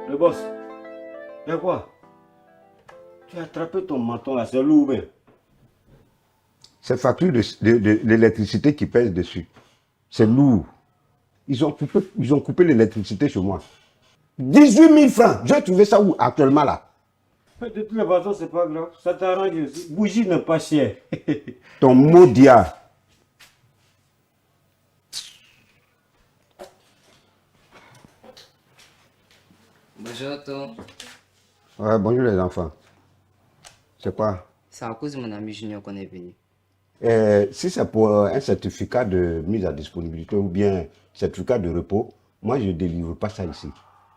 Le boss, y'a quoi? Tu as attrapé ton menton là, c'est lourd. C'est facture de l'électricité qui pèse dessus. C'est lourd. Ils ont coupé l'électricité chez moi. 18 000 francs. J'ai trouvé ça où actuellement là? De toutes les façons, c'est pas grave. Ça t'arrange aussi. Bougie n'est pas chère. Ton mot dia. Bonjour, Otto. Ouais, bonjour les enfants. C'est quoi? C'est à cause de mon ami Junior qu'on est venu. Si c'est pour un certificat de mise à disponibilité ou bien certificat de repos, moi je ne délivre pas ça ici.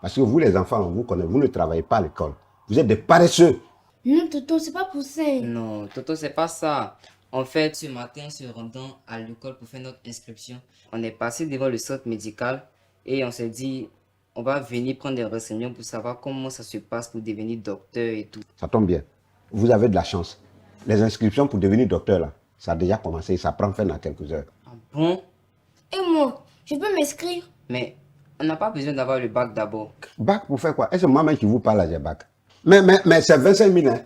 Parce que vous les enfants, vous ne travaillez pas à l'école. Vous êtes des paresseux. Non, Toto, c'est pas pour ça. Non, Toto, c'est pas ça. En fait, ce matin, en se rendant à l'école pour faire notre inscription, on est passé devant le centre médical et on s'est dit, on va venir prendre des renseignements pour savoir comment ça se passe pour devenir docteur et tout. Ça tombe bien. Vous avez de la chance. Les inscriptions pour devenir docteur, là, ça a déjà commencé. Ça prend fin dans quelques heures. Ah bon? Et moi, je peux m'inscrire? Mais on n'a pas besoin d'avoir le bac d'abord. Bac pour faire quoi? Est-ce que moi-même qui vous parle là, j'ai bac? Mais c'est 25 000, hein?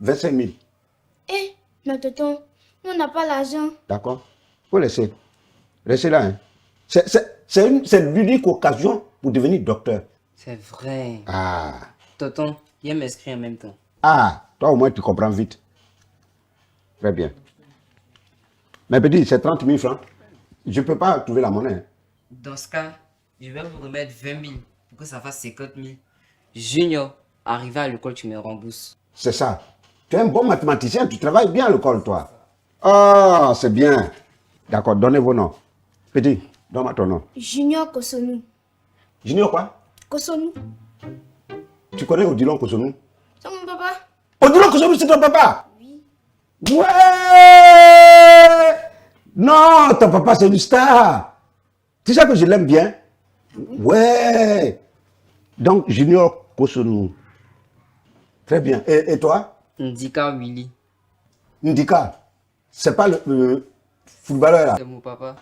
25 000. Eh, mais Toto, on n'a pas l'argent. D'accord? Faut laisser. Laissez là, hein? C'est l'unique occasion pour devenir docteur. C'est vrai. Ah. Tonton, viens m'inscrire en même temps. Ah, toi au moins tu comprends vite. Très bien. Mais petit, c'est 30 000 francs. Je ne peux pas trouver la monnaie. Hein. Dans ce cas, je vais vous remettre 20 000 pour que ça fasse 50 000. Junior, arrivé à l'école, tu me rembourses. C'est ça. Tu es un bon mathématicien, tu travailles bien à l'école, toi. Oh, c'est bien. D'accord, donnez vos noms. Petit, donne-moi ton nom. Junior Kosonou. Junior quoi? Kosonou. Tu connais Odilon Kosonou? C'est mon papa. Odilon Kosonou, c'est ton papa? Oui. Ouais! Non, ton papa, c'est une star. Tu sais que je l'aime bien? Ouais! Donc, Junior Kosonou. Très bien. Et toi? Ndika Willy. Ndika? C'est pas le footballeur là? C'est mon papa.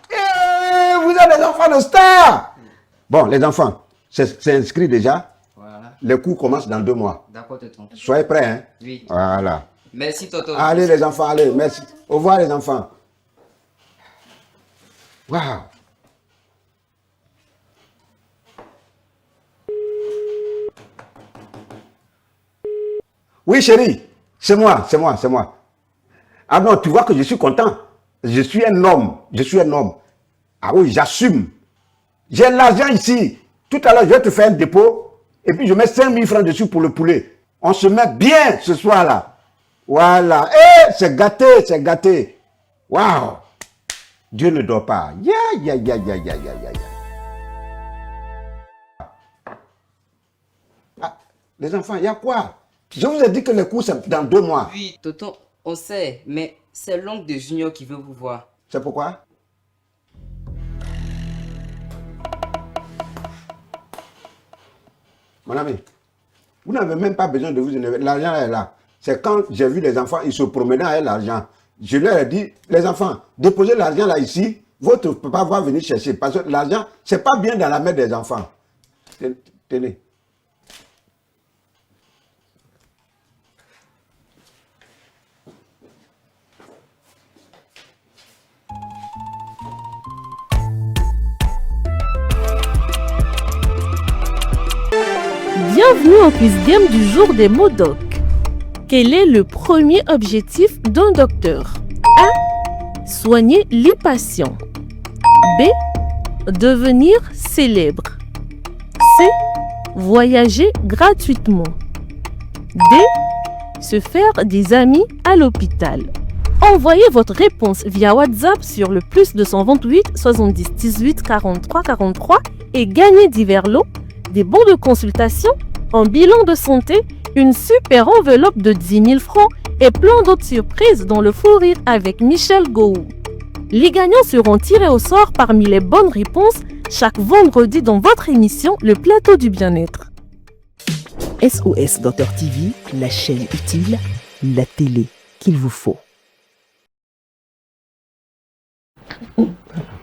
Vous êtes des enfants de stars! Bon, les enfants, c'est inscrit déjà. Voilà. Les cours commencent dans 2 mois. D'accord, Tonton. Soyez prêts, hein? Oui. Voilà. Merci, Toto. Allez, les enfants, allez. Merci. Au revoir, les enfants. Waouh! Oui, chérie. C'est moi. Ah non, tu vois que je suis content. Je suis un homme. Ah oui, j'assume. J'ai l'argent ici. Tout à l'heure, je vais te faire un dépôt. Et puis, je mets 5 000 francs dessus pour le poulet. On se met bien ce soir-là. Voilà. Eh, c'est gâté. Waouh. Dieu ne dort pas. Ya. Ah, les enfants, il y a quoi? Je vous ai dit que les cours, c'est dans 2 mois. Oui, Tonton, on sait, mais c'est l'oncle de Junior qui veut vous voir. C'est pourquoi? Mon ami, vous n'avez même pas besoin de vous énerver. L'argent est là. C'est quand j'ai vu les enfants, ils se promenaient avec l'argent. Je leur ai dit, les enfants, déposez l'argent là ici. Votre papa va venir chercher. Parce que l'argent, c'est pas bien dans la main des enfants. Tenez. Bienvenue au quiz game du jour des mots doc. Quel est le premier objectif d'un docteur? A. Soigner les patients. B. Devenir célèbre. C. Voyager gratuitement. D. Se faire des amis à l'hôpital. Envoyez votre réponse via WhatsApp sur le +228 70 18 43 43 et gagnez divers lots, des bons de consultation, un bilan de santé, une super enveloppe de 10 000 francs et plein d'autres surprises dans le fou rire avec Michel Gou. Les gagnants seront tirés au sort parmi les bonnes réponses chaque vendredi dans votre émission Le Plateau du Bien-être. SOS Docteur TV, la chaîne utile, la télé qu'il vous faut.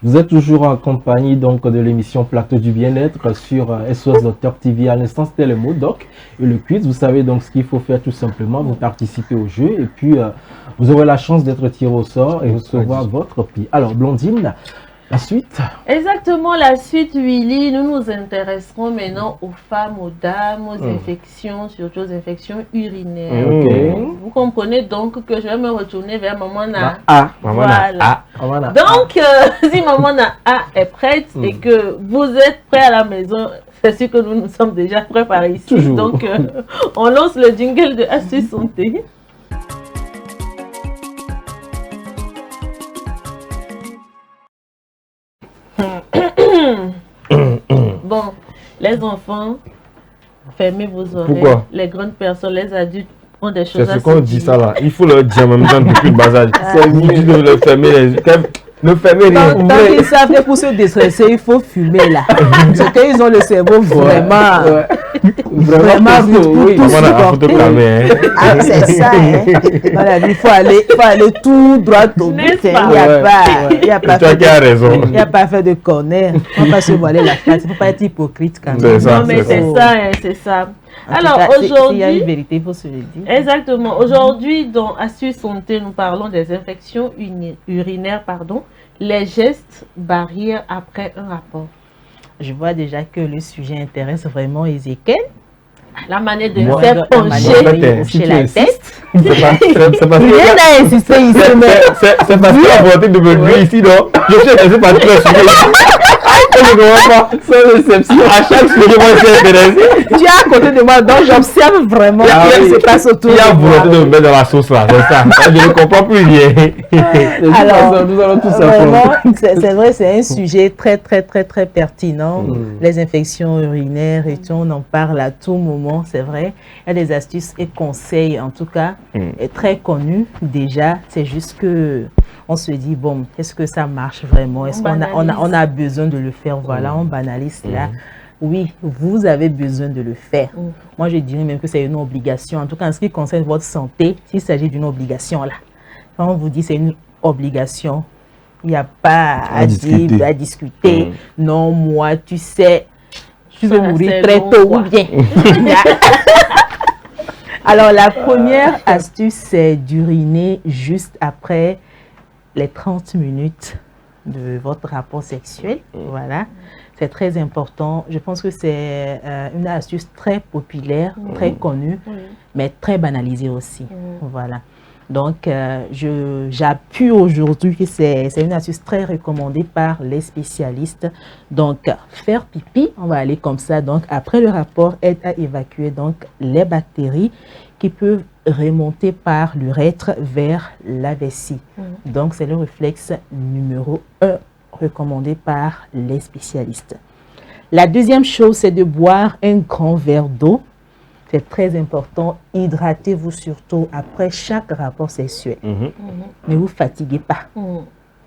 Vous êtes toujours en compagnie donc de l'émission Plateau du Bien-être sur SOS Docteur TV. À l'instant, c'était le mot doc et le quiz. Vous savez donc ce qu'il faut faire tout simplement. Vous participez au jeu et puis vous aurez la chance d'être tiré au sort et recevoir votre prix. Alors, Blondine, La suite? Exactement, la suite, Willy. Nous nous intéresserons maintenant aux femmes, aux dames, aux infections, surtout aux infections urinaires. Vous comprenez donc que je vais me retourner vers Maman Na A. Voilà. Donc, si Maman Na A est prête et que vous êtes prêts à la maison, c'est sûr que nous sommes déjà préparés ici. Toujours. Donc, on lance le jingle de Astuce Santé. Bon, les enfants, fermez vos oreilles. Pourquoi? Les grandes personnes, les adultes ont des choses à se dire. C'est ce qu'on dit ça là. Il faut le dire en même temps depuis le bas âge. C'est inutile de le fermer. Ne fermez rien. Tant qu'ils savent que pour se déstresser, il faut fumer là. Parce qu'ils ont le cerveau vraiment... Vraiment, oui. C'est ça. Voilà, il faut aller tout droit au but. Il n'y a pas fait de corner. On ne va pas se voiler la face. Il ne faut pas être hypocrite quand même. Non, mais c'est ça. Alors aujourd'hui, il y a une vérité, il faut se le dire. Exactement. Aujourd'hui, dans Astuce Santé, nous parlons des infections urinaires, les gestes barrières après un rapport. Je vois déjà que le sujet intéresse vraiment Ezekiel. La manière de faire pencher la tête. C'est parce Rien à insister ici. C'est parce qu'il a volonté de me nuire ici, non? Je suis intéressé par tout le sujet. Je ne comprends pas. Sans déception. À chaque sujet, moi, je suis intéressé. Tu es à côté de moi, donc j'observe vraiment ce qui se passe autour de moi. Il a volonté de me mettre dans la sauce là, c'est ça. Je ne comprends plus rien. Alors, nous allons tous vraiment, c'est vrai, c'est un sujet très pertinent. Les infections urinaires et tout, on en parle à tout moment, c'est vrai. Il y a des astuces et conseils, en tout cas, très connus déjà. C'est juste que on se dit, bon, est-ce que ça marche vraiment? Est-ce qu'on a besoin de le faire? Voilà, on banalise là. Oui, vous avez besoin de le faire. Moi, je dirais même que c'est une obligation. En tout cas, en ce qui concerne votre santé, s'il s'agit d'une obligation là. Quand on vous dit c'est une obligation, il n'y a pas à dire, à discuter. Non, moi, tu sais, je vais mourir très tôt ou bien. Alors, la première astuce, c'est d'uriner juste après les 30 minutes de votre rapport sexuel. Voilà, c'est très important. Je pense que c'est une astuce très populaire, très connue, mais très banalisée aussi. Voilà. Donc, j'appuie aujourd'hui que c'est une astuce très recommandée par les spécialistes. Donc, faire pipi, on va aller comme ça. Donc, après le rapport, aide à évacuer donc les bactéries qui peuvent remonter par l'urètre vers la vessie. Donc, c'est le réflexe numéro 1 recommandé par les spécialistes. La deuxième chose, c'est de boire un grand verre d'eau. C'est très important. Hydratez-vous surtout après chaque rapport sexuel. Ne vous fatiguez pas.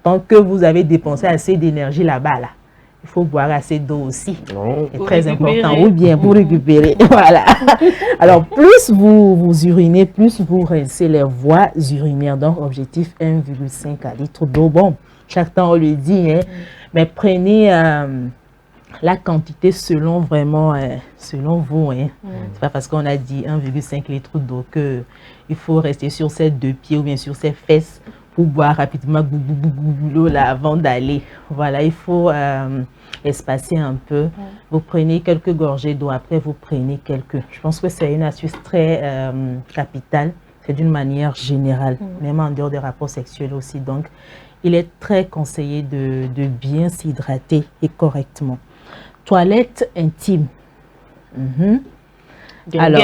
Tant que vous avez dépensé assez d'énergie là-bas, là, il faut boire assez d'eau aussi. C'est très important. Ou bien pour récupérer. Voilà. Alors, plus vous urinez, plus vous rincez les voies urinaires. Donc, objectif 1,5 litre d'eau. Bon, chaque temps on le dit, hein, mais prenez la quantité selon vraiment, selon vous. Hein. C'est pas parce qu'on a dit 1,5 litre d'eau qu'il faut rester sur ses deux pieds ou bien sur ses fesses pour boire rapidement l'eau là avant d'aller. Voilà, il faut espacer un peu. Vous prenez quelques gorgées d'eau, après vous prenez quelques. Je pense que c'est une astuce très capitale. C'est d'une manière générale, même en dehors des rapports sexuels aussi. Donc, il est très conseillé de bien s'hydrater et correctement. Toilette intime. Alors,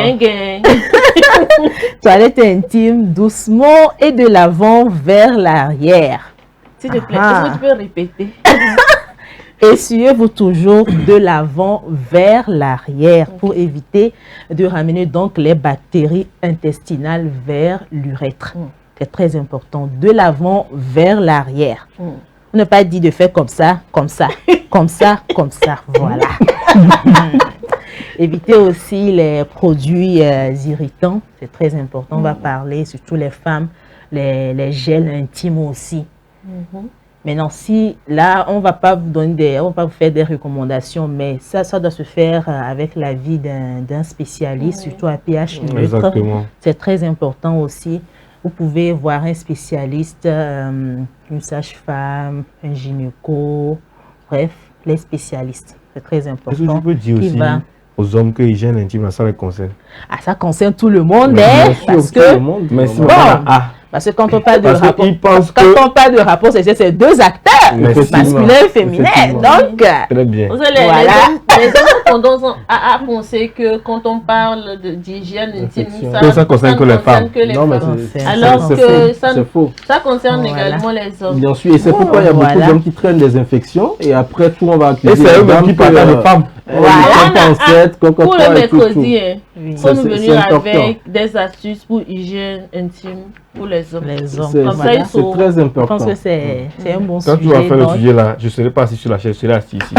toilette intime, doucement et de l'avant vers l'arrière. S'il te plaît, est-ce que tu peux répéter? Essuyez-vous toujours de l'avant vers l'arrière pour éviter de ramener donc les bactéries intestinales vers l'urètre. C'est très important. De l'avant vers l'arrière. On n'a pas dit de faire comme ça, comme ça, comme ça, comme ça. Voilà. Évitez aussi les produits irritants. C'est très important. On va parler, surtout les femmes, les gels intimes aussi. Maintenant, si là, on ne va pas vous donner on va pas vous faire des recommandations, mais ça doit se faire avec l'avis d'un spécialiste, surtout à pH neutre. C'est très important aussi. vous pouvez voir un spécialiste, une sage-femme, un gynéco, bref, les spécialistes. C'est très important. Est-ce que tu peux dire aussi aux hommes que l'hygiène intime, ça les concerne? Ah, ça concerne tout le monde, parce que... Tout le monde, mais c'est bon, parce que quand on parle de rapport, on parle de rapport, c'est ces deux acteurs, masculin et féminin. Donc, très bien. Les hommes ont tendance à penser que quand on parle d'hygiène intime, ça concerne que les femmes. Alors que ça concerne également les hommes. Bien sûr, et c'est pourquoi il y a beaucoup d'hommes qui traînent des infections et après tout on va accuser. Et c'est eux-mêmes qui parlent des femmes. Pour le mercredi, il faut nous venir avec des astuces pour hygiène intime pour les hommes. C'est très important. Je pense que c'est un bon sujet. Quand tu vas faire le sujet là, je ne serai pas assis sur la chaise, je serai assis ici.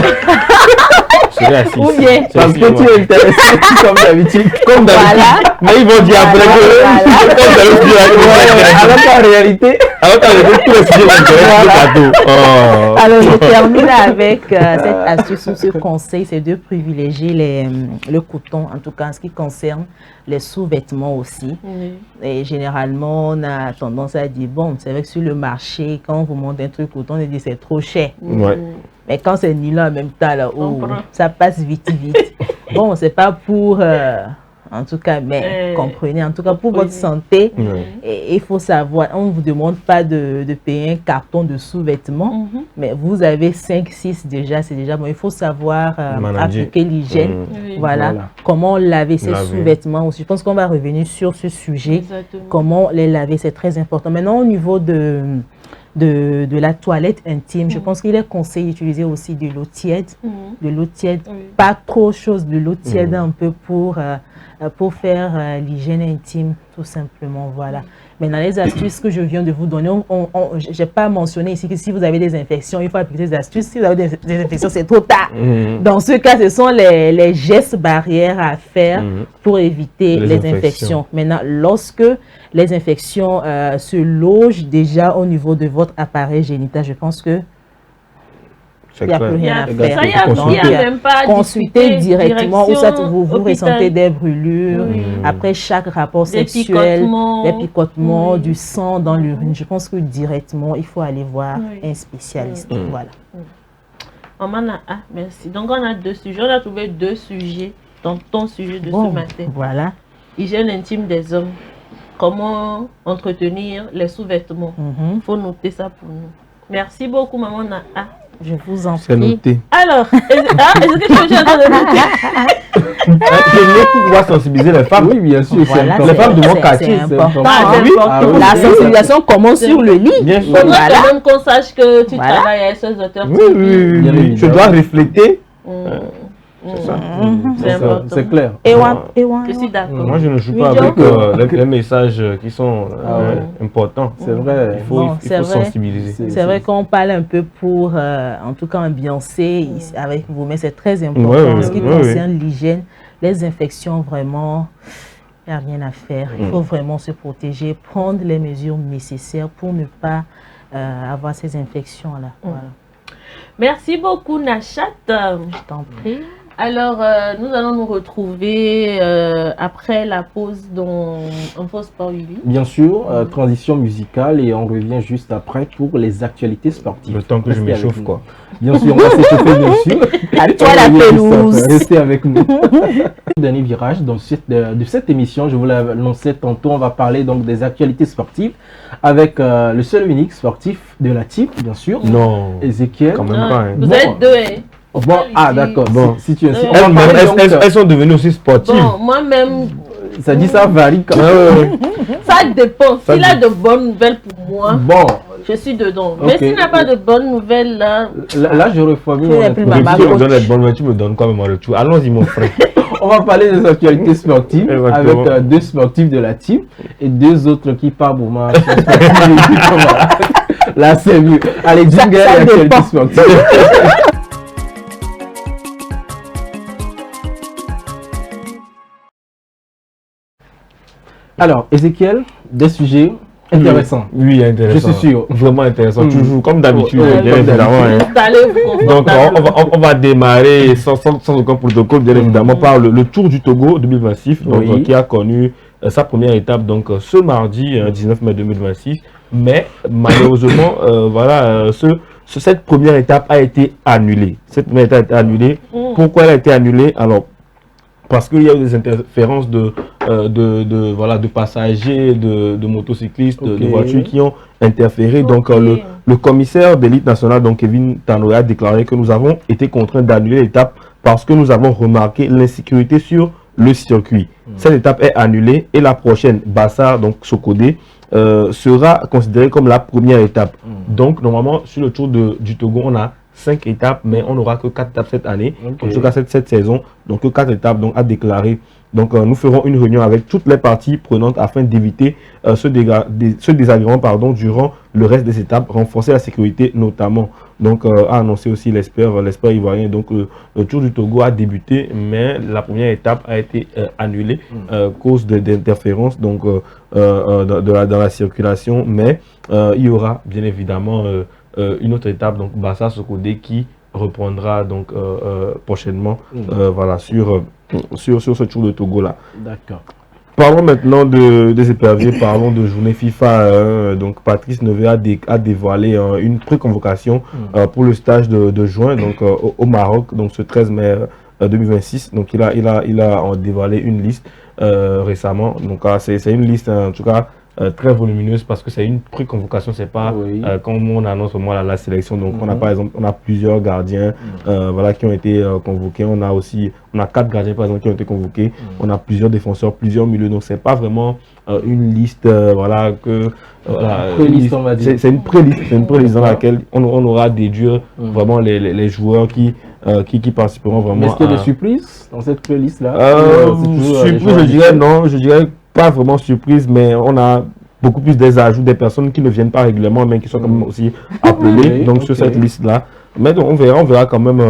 Ou bien, parce que tu es intéressé comme d'habitude. Comme d'habitude. Mais ils vont dire après que. Alors qu'en réalité. tous les sujets m'intéressent. Alors je termine avec cette astuce ou ce conseil, c'est de privilégier le coton, en tout cas en ce qui concerne les sous-vêtements aussi. Et généralement, on a tendance à dire, bon, c'est vrai que sur le marché, quand vous montez un truc coton, on dit c'est trop cher. Mais quand c'est nylon en même temps, là, ça passe vite. Bon, c'est pas pour... en tout cas, mais comprenez, en tout cas pour votre santé, il faut savoir, on ne vous demande pas de payer un carton de sous-vêtements, mais vous avez 5-6 déjà, c'est déjà bon. Il faut savoir appliquer l'hygiène, voilà, comment laver ces sous-vêtements aussi. Je pense qu'on va revenir sur ce sujet, comment les laver, c'est très important. Maintenant, au niveau de la toilette intime, je pense qu'il est conseillé d'utiliser aussi de l'eau tiède, pas trop chose, de l'eau tiède un peu pour faire l'hygiène intime, tout simplement, voilà. Maintenant, les astuces que je viens de vous donner, je n'ai pas mentionné ici que si vous avez des infections, il faut appliquer des astuces. Si vous avez des infections, c'est trop tard. Dans ce cas, ce sont les gestes barrières à faire pour éviter les infections. Maintenant, lorsque les infections se logent déjà au niveau de votre appareil génital, je pense que il n'y a plus rien à faire. Donc, consultez directement ou ça vous ressentez des brûlures après chaque rapport sexuel, des picotements, du sang dans l'urine. Je pense que directement, il faut aller voir un spécialiste. Voilà. Merci. Donc, on a deux sujets. On a trouvé deux sujets dans ton sujet de ce matin. Voilà. Hygiène intime des hommes. Comment entretenir les sous-vêtements. Il faut noter ça pour nous. Merci beaucoup, maman Naa. Je vous en prie. C'est noté. Alors, est-ce que tu es en train de noter? Je pouvoir sensibiliser les femmes. Oui, bien sûr. Voilà, les femmes de mon quartier, c'est important. La sensibilisation commence sur le lit. Il faudrait quand même qu'on sache que tu travailles avec ces auteurs. Oui. Je dois refléter. C'est clair. Je suis d'accord. Moi, je ne joue pas avec les messages qui sont importants. C'est vrai. Il faut sensibiliser. C'est vrai qu'on parle un peu pour, en tout cas, ambiancer avec vous, mais c'est très important. En ce qui concerne l'hygiène, les infections, vraiment, il n'y a rien à faire. Il faut vraiment se protéger, prendre les mesures nécessaires pour ne pas avoir ces infections-là. Voilà. Merci beaucoup, Nachat. Je t'en prie. Alors, nous allons nous retrouver après la pause dans un faux sport, Willy. Bien sûr, transition musicale et on revient juste après pour les actualités sportives. Le temps que je m'échauffe, quoi. Bien sûr, on va s'échauffer, bien sûr. À toi la pelouse. Restez avec nous. Dernier virage de cette émission, je vous l'ai annoncé tantôt, on va parler donc des actualités sportives avec le seul unique sportif de la team, bien sûr. Non. Ezekiel. Quand même pas. Vous êtes deux, hein. Bon, d'accord. Bon, si tu insistes. Elles sont devenues aussi sportives. Bon, moi-même. Ça dit ça varie quand même. Ça dépend. S'il a de bonnes nouvelles pour moi, je suis dedans. Mais s'il n'a pas de bonnes nouvelles, là je reformule. Si tu me donnes les bonnes nouvelles, tu me donnes quoi même en retour? Allons-y, mon frère. On va parler des actualités sportives avec deux sportifs de la team et deux autres qui parlent pour moi. Là, c'est mieux. Allez, jingle l'actualité sportive. Alors, Ezekiel, des sujets intéressants. Oui, intéressant. Je suis sûr. Vraiment intéressant. Toujours, comme d'habitude. Donc, on va démarrer sans aucun protocole, bien évidemment, par le Tour du Togo 2026, donc, qui a connu sa première étape donc ce mardi 19 mai 2026. Mais malheureusement, cette première étape a été annulée. Cette première étape a été annulée. Pourquoi elle a été annulée? Alors, parce qu'il y a eu des interférences de passagers, de motocyclistes, de voitures qui ont interféré. Donc, le commissaire d'élite nationale, donc Kevin Tanoé, a déclaré que nous avons été contraints d'annuler l'étape parce que nous avons remarqué l'insécurité sur le circuit. Cette étape est annulée et la prochaine, Bassar, donc Sokodé, sera considérée comme la première étape. Donc, normalement, sur le Tour du Togo, on a 5 étapes, mais on n'aura que 4 étapes cette année. En tout cas, cette saison, donc que 4 étapes, donc à déclarer. Donc, nous ferons une réunion avec toutes les parties prenantes afin d'éviter ce désagrément durant le reste des étapes, renforcer la sécurité notamment. Donc, a annoncé aussi l'espère ivoirien. Donc, le Tour du Togo a débuté, mais la première étape a été annulée à cause d'interférences dans la circulation. Mais il y aura bien évidemment une autre étape, donc Bassar Sokodé, qui reprendra donc prochainement sur ce Tour de Togo là. D'accord. Parlons maintenant des éperviers, parlons de journée FIFA. Donc Patrice Neveu a dévoilé une pré-convocation pour le stage de juin donc, au Maroc, donc ce 13 mai 2026. Donc il a dévoilé une liste récemment. Donc c'est une liste en tout cas très volumineuse parce que c'est une pré-convocation, c'est pas comme on annonce au moins la sélection. Donc on a par exemple plusieurs gardiens qui ont été convoqués. On a 4 gardiens par exemple qui ont été convoqués. On a plusieurs défenseurs, plusieurs milieux. Donc c'est pas vraiment une liste c'est une pré-liste dans laquelle on aura déduire vraiment les joueurs qui participeront vraiment. Est-ce qu'il y a des surprises dans cette pré-liste là? Surprise, je dirais pas vraiment surprise, mais on a beaucoup plus des ajouts des personnes qui ne viennent pas régulièrement, mais qui sont quand même aussi appelées sur cette liste-là. Mais donc, on verra quand même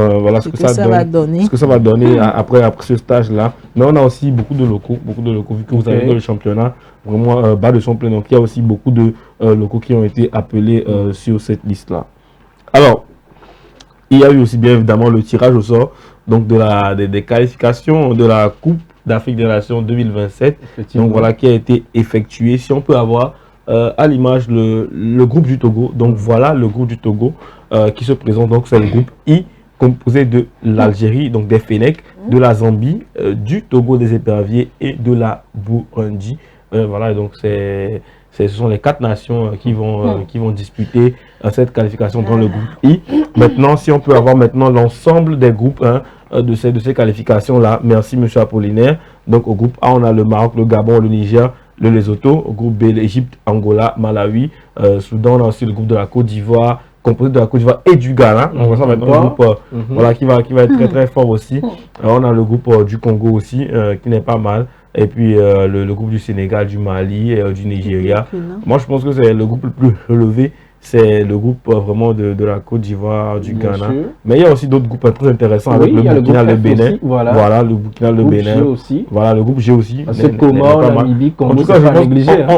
ce que ça va donner après ce stage-là. Mais on a aussi beaucoup de locaux, vu que vous avez que le championnat vraiment bas de son plein. Donc, il y a aussi beaucoup de locaux qui ont été appelés sur cette liste-là. Alors, il y a eu aussi bien évidemment le tirage au sort donc des qualifications de la Coupe d'Afrique des Nations 2027, donc voilà, qui a été effectué. Si on peut avoir à l'image le groupe du Togo, donc voilà le groupe du Togo qui se présente, donc c'est le groupe I, composé de l'Algérie, donc des Fennecs, de la Zambie, du Togo des éperviers et de la Burundi. Voilà, donc ce sont les 4 nations qui vont disputer cette qualification dans le groupe I. Maintenant, si on peut avoir maintenant l'ensemble des groupes de ces qualifications-là. Merci, M. Apollinaire. Donc, au groupe A, on a le Maroc, le Gabon, le Niger, le Lesotho. Au groupe B, l'Égypte, Angola, Malawi. Soudan, on a aussi le groupe de la Côte d'Ivoire, composé de la Côte d'Ivoire et du Ghana. On voit ça maintenant, le groupe qui va être très très fort aussi. On a le groupe du Congo aussi, qui n'est pas mal. Et puis le groupe du Sénégal, du Mali, du Nigeria. Moi, je pense que c'est le groupe le plus relevé. C'est le groupe vraiment de la Côte d'Ivoire, du Ghana. Mais il y a aussi d'autres groupes très intéressants avec le Burkina, le Bénin. Voilà, le Burkina, le Bénin. Voilà, le groupe G aussi. C'est comment la Namibie, en tout cas,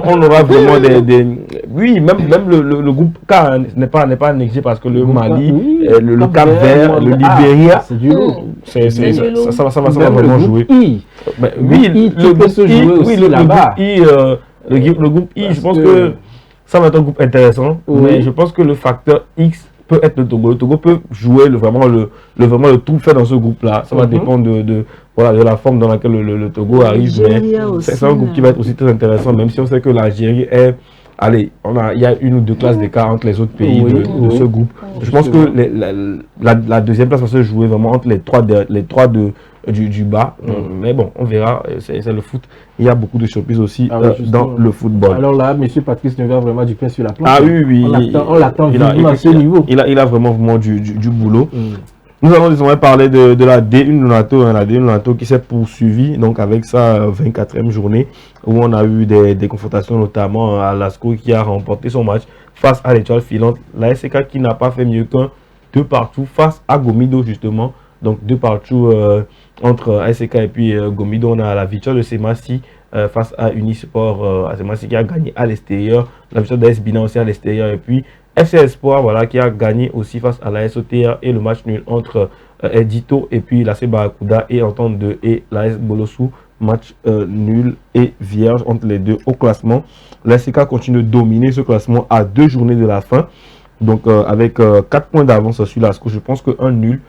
on aura vraiment des... Oui, même le groupe K n'est pas négligé parce que le Mali, le Cap Vert, le Libéria, c'est du lourd. Ça va vraiment jouer. Oui, le groupe I, le groupe I, je pense que ça va être un groupe intéressant, mais je pense que le facteur X peut être le Togo. Le Togo peut jouer vraiment le tout fait dans ce groupe-là. Ça va dépendre de la forme dans laquelle le Togo arrive. Mais c'est un groupe qui va être aussi très intéressant, même si on sait que l'Algérie est... Allez, il y a 1 ou 2 classes d'écart entre les autres pays de ce groupe. Je pense que la deuxième place va se jouer vraiment entre les trois du bas. Mais bon, on verra, c'est le foot. Il y a beaucoup de surprises aussi dans le football. Alors là, M. Patrice Neveu a vraiment du pain sur la planche. Ah oui. On l'attend vivement à ce niveau. Il a vraiment du boulot. Nous allons désormais parler de la D1 Lonato, la D1 Lonato qui s'est poursuivie donc avec sa 24e journée où on a eu des confrontations, notamment à Lasco qui a remporté son match face à l'Étoile Filante. La SCK qui n'a pas fait mieux qu'un 2-2 face à Gomido justement. Donc 2-2 entre SCK et puis Gomido. On a la victoire de Semassi face à Unisport, Semassi qui a gagné à l'extérieur. La victoire d'AS Bina aussi à l'extérieur et puis FC Espoir, voilà, qui a gagné aussi face à la SOTR et le match nul entre Edito et puis la Barakuda et Entente 2 et l'AS Bolossou match nul et vierge entre les deux au classement. L'ASK continue de dominer ce classement à 2 journées de la fin. Donc avec 4 points d'avance sur l'ASCO, je pense qu'un nul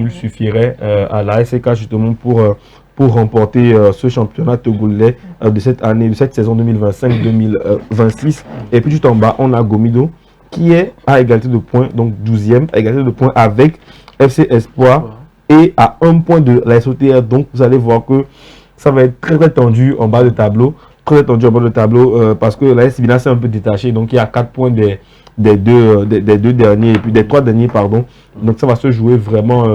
suffirait à l'ASK justement pour remporter ce championnat togolais de cette année, de cette saison 2025-2026. Et puis tout en bas, on a Gomido qui est à égalité de points, donc 12e, à égalité de points avec FC Espoir et à 1 point de la SOTR. Donc vous allez voir que ça va être très tendu en bas de tableau. Très tendu en bas de tableau parce que la S Villa s'est un peu détaché. Donc il y a 4 points des deux derniers et puis des 3 derniers, pardon. Donc ça va se jouer vraiment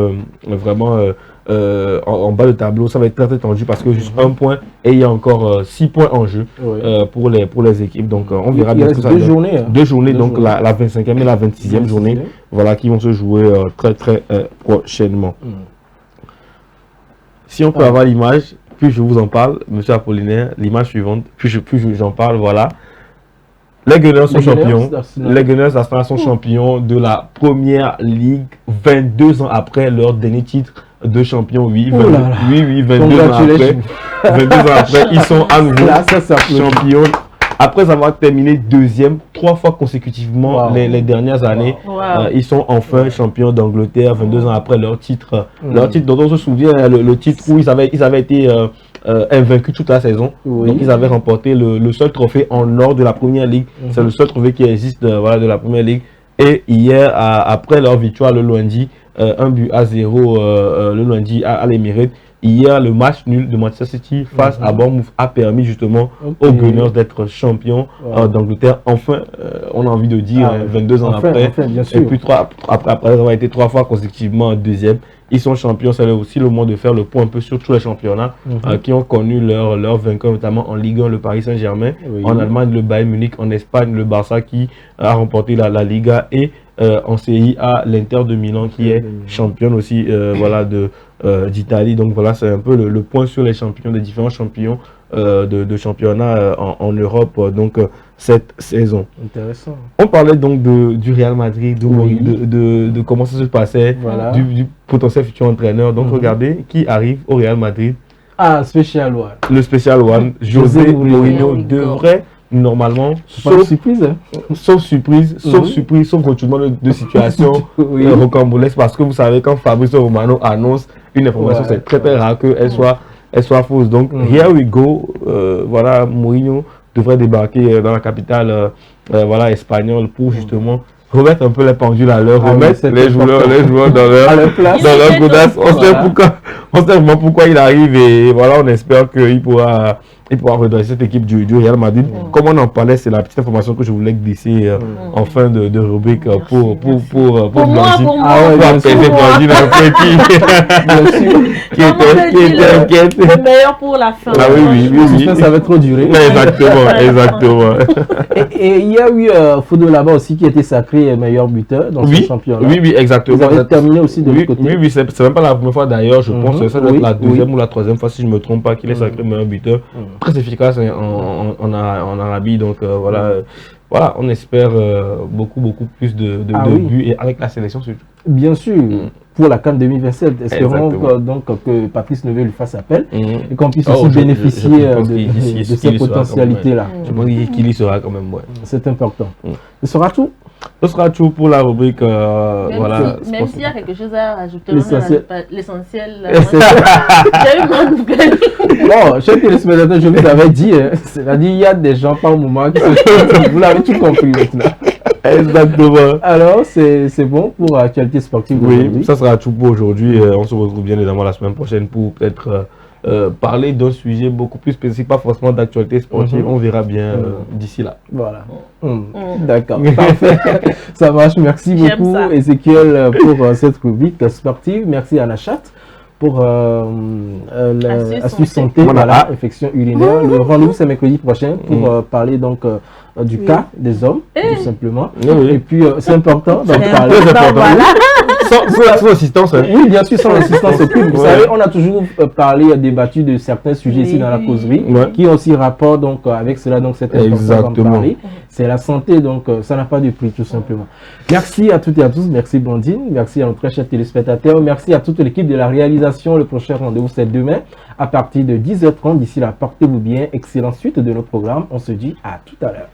en bas de tableau. Ça va être très tendu parce que juste 1 point et il y a encore 6 points en jeu pour les équipes. Donc on verra bien tout ça. 2 journées. Hein. 2 journées, donc la 25e et la 26e journée, voilà, qui vont se jouer très prochainement. Si on peut avoir l'image, puis je vous en parle, monsieur Apollinaire, l'image suivante, puis j'en parle, voilà. Les Gunners sont champions. Les Gunners d'Arsenal sont champions de la première ligue 22 ans après leur dernier titre de champion. Oui, 22 ans après. 22 ans après, ils sont à nouveau champions. Après avoir terminé 2e 3 fois consécutivement les dernières années, ils sont enfin champions d'Angleterre 22 ans après leur titre. Leur titre dont on se souvient, le titre où ils avaient été invaincus toute la saison. Donc ils avaient remporté le seul trophée en or de la première ligue. C'est le seul trophée qui existe de la première ligue. Et hier, après leur victoire le lundi, 1-0 le lundi à l'Emirates, hier, le match nul de Manchester City face à Bournemouth a permis justement aux Gunners d'être champions d'Angleterre. Enfin, on a envie de dire 22 ans après. Et puis après avoir été 3 fois consécutivement 2e, ils sont champions. C'est aussi le moment de faire le point un peu sur tous les championnats qui ont connu leur vainqueur, notamment en Ligue 1, le Paris Saint-Germain, en Allemagne, le Bayern Munich, en Espagne, le Barça qui a remporté la Liga et en CIA, l'Inter de Milan qui est championne aussi d'Italie. Donc voilà, c'est un peu le point sur les champions, des différents champions de championnat en Europe cette saison. Intéressant. On parlait donc du Real Madrid, de comment ça se passait, du potentiel futur entraîneur. Donc regardez qui arrive au Real Madrid. Ah, Special One. Le Special One, José Mourinho devrait normalement, sauf surprise, sauf retournement de situation rocambolesque, parce que vous savez, quand Fabrizio Romano annonce une information, c'est très rare qu'elle soit fausse. Donc, here we go. Voilà, Mourinho devrait débarquer dans la capitale espagnole pour justement remettre un peu les pendules à l'heure, remettre les joueurs dans leur godasse. On sait vraiment pourquoi il arrive et voilà, on espère qu'il pourra redresser cette équipe du Real Madrid. Comme on en parlait, c'est la petite information que je voulais glisser en fin de rubrique pour qui était inquiète. Le meilleur pour la fin. Ah oui. Ça va trop durer. Exactement. Et il y a eu Fodo là-bas aussi qui a été sacré meilleur buteur dans ce championnat. Oui, exactement. Vous avez terminé aussi de l'autre côté. Oui, c'est même pas la première fois d'ailleurs, je pense que ça doit être la 2e ou la 3e fois si je ne me trompe pas qu'il est sacré meilleur buteur. Très efficace en Arabie, donc voilà, on espère beaucoup plus de buts et avec la sélection surtout. Bien sûr, pour la CAN 2027, espérons que Patrice Neveu lui fasse appel et qu'on puisse aussi bénéficier de cette potentialité-là. Je pense qu'il y sera quand même. C'est important. Ce sera tout. Ce sera tout pour la rubrique. Même s'il y a quelque chose à rajouter, l'essentiel. J'ai eu ma nouvelle. Bon, chers téléspectateurs, je vous avais dit, c'est-à-dire il y a des gens par moment qui se vous l'avez tout compris maintenant. Exactement. Alors, c'est bon pour l'actualité sportive d'aujourd'hui. Oui, ça sera tout pour aujourd'hui. On se retrouve bien évidemment la semaine prochaine pour peut-être parler d'un sujet beaucoup plus spécifique, pas forcément d'actualité sportive. On verra bien d'ici là. Voilà. D'accord. Parfait. Ça marche. Merci beaucoup, Ezekiel, pour cette rubrique sportive. Merci à Nachat pour l'astuce santé, infection urinaire. Le rendez-vous c'est mercredi prochain pour parler donc du cas des hommes, tout simplement. Et puis c'est important d'en parler. Sans assistance. Oui, bien sûr, sans assistance aucune. Vous savez, on a toujours parlé, débattu de certains sujets ici dans la causerie qui ont aussi rapport donc, avec cela. Donc, c'est important d'en parler. C'est la santé, donc ça n'a pas de prix, tout simplement. Merci à toutes et à tous. Merci Blondine. Merci à nos très chers téléspectateurs. Merci à toute l'équipe de la réalisation. Le prochain rendez-vous, c'est demain à partir de 10h30. D'ici là, portez-vous bien. Excellente suite de nos programmes. On se dit à tout à l'heure.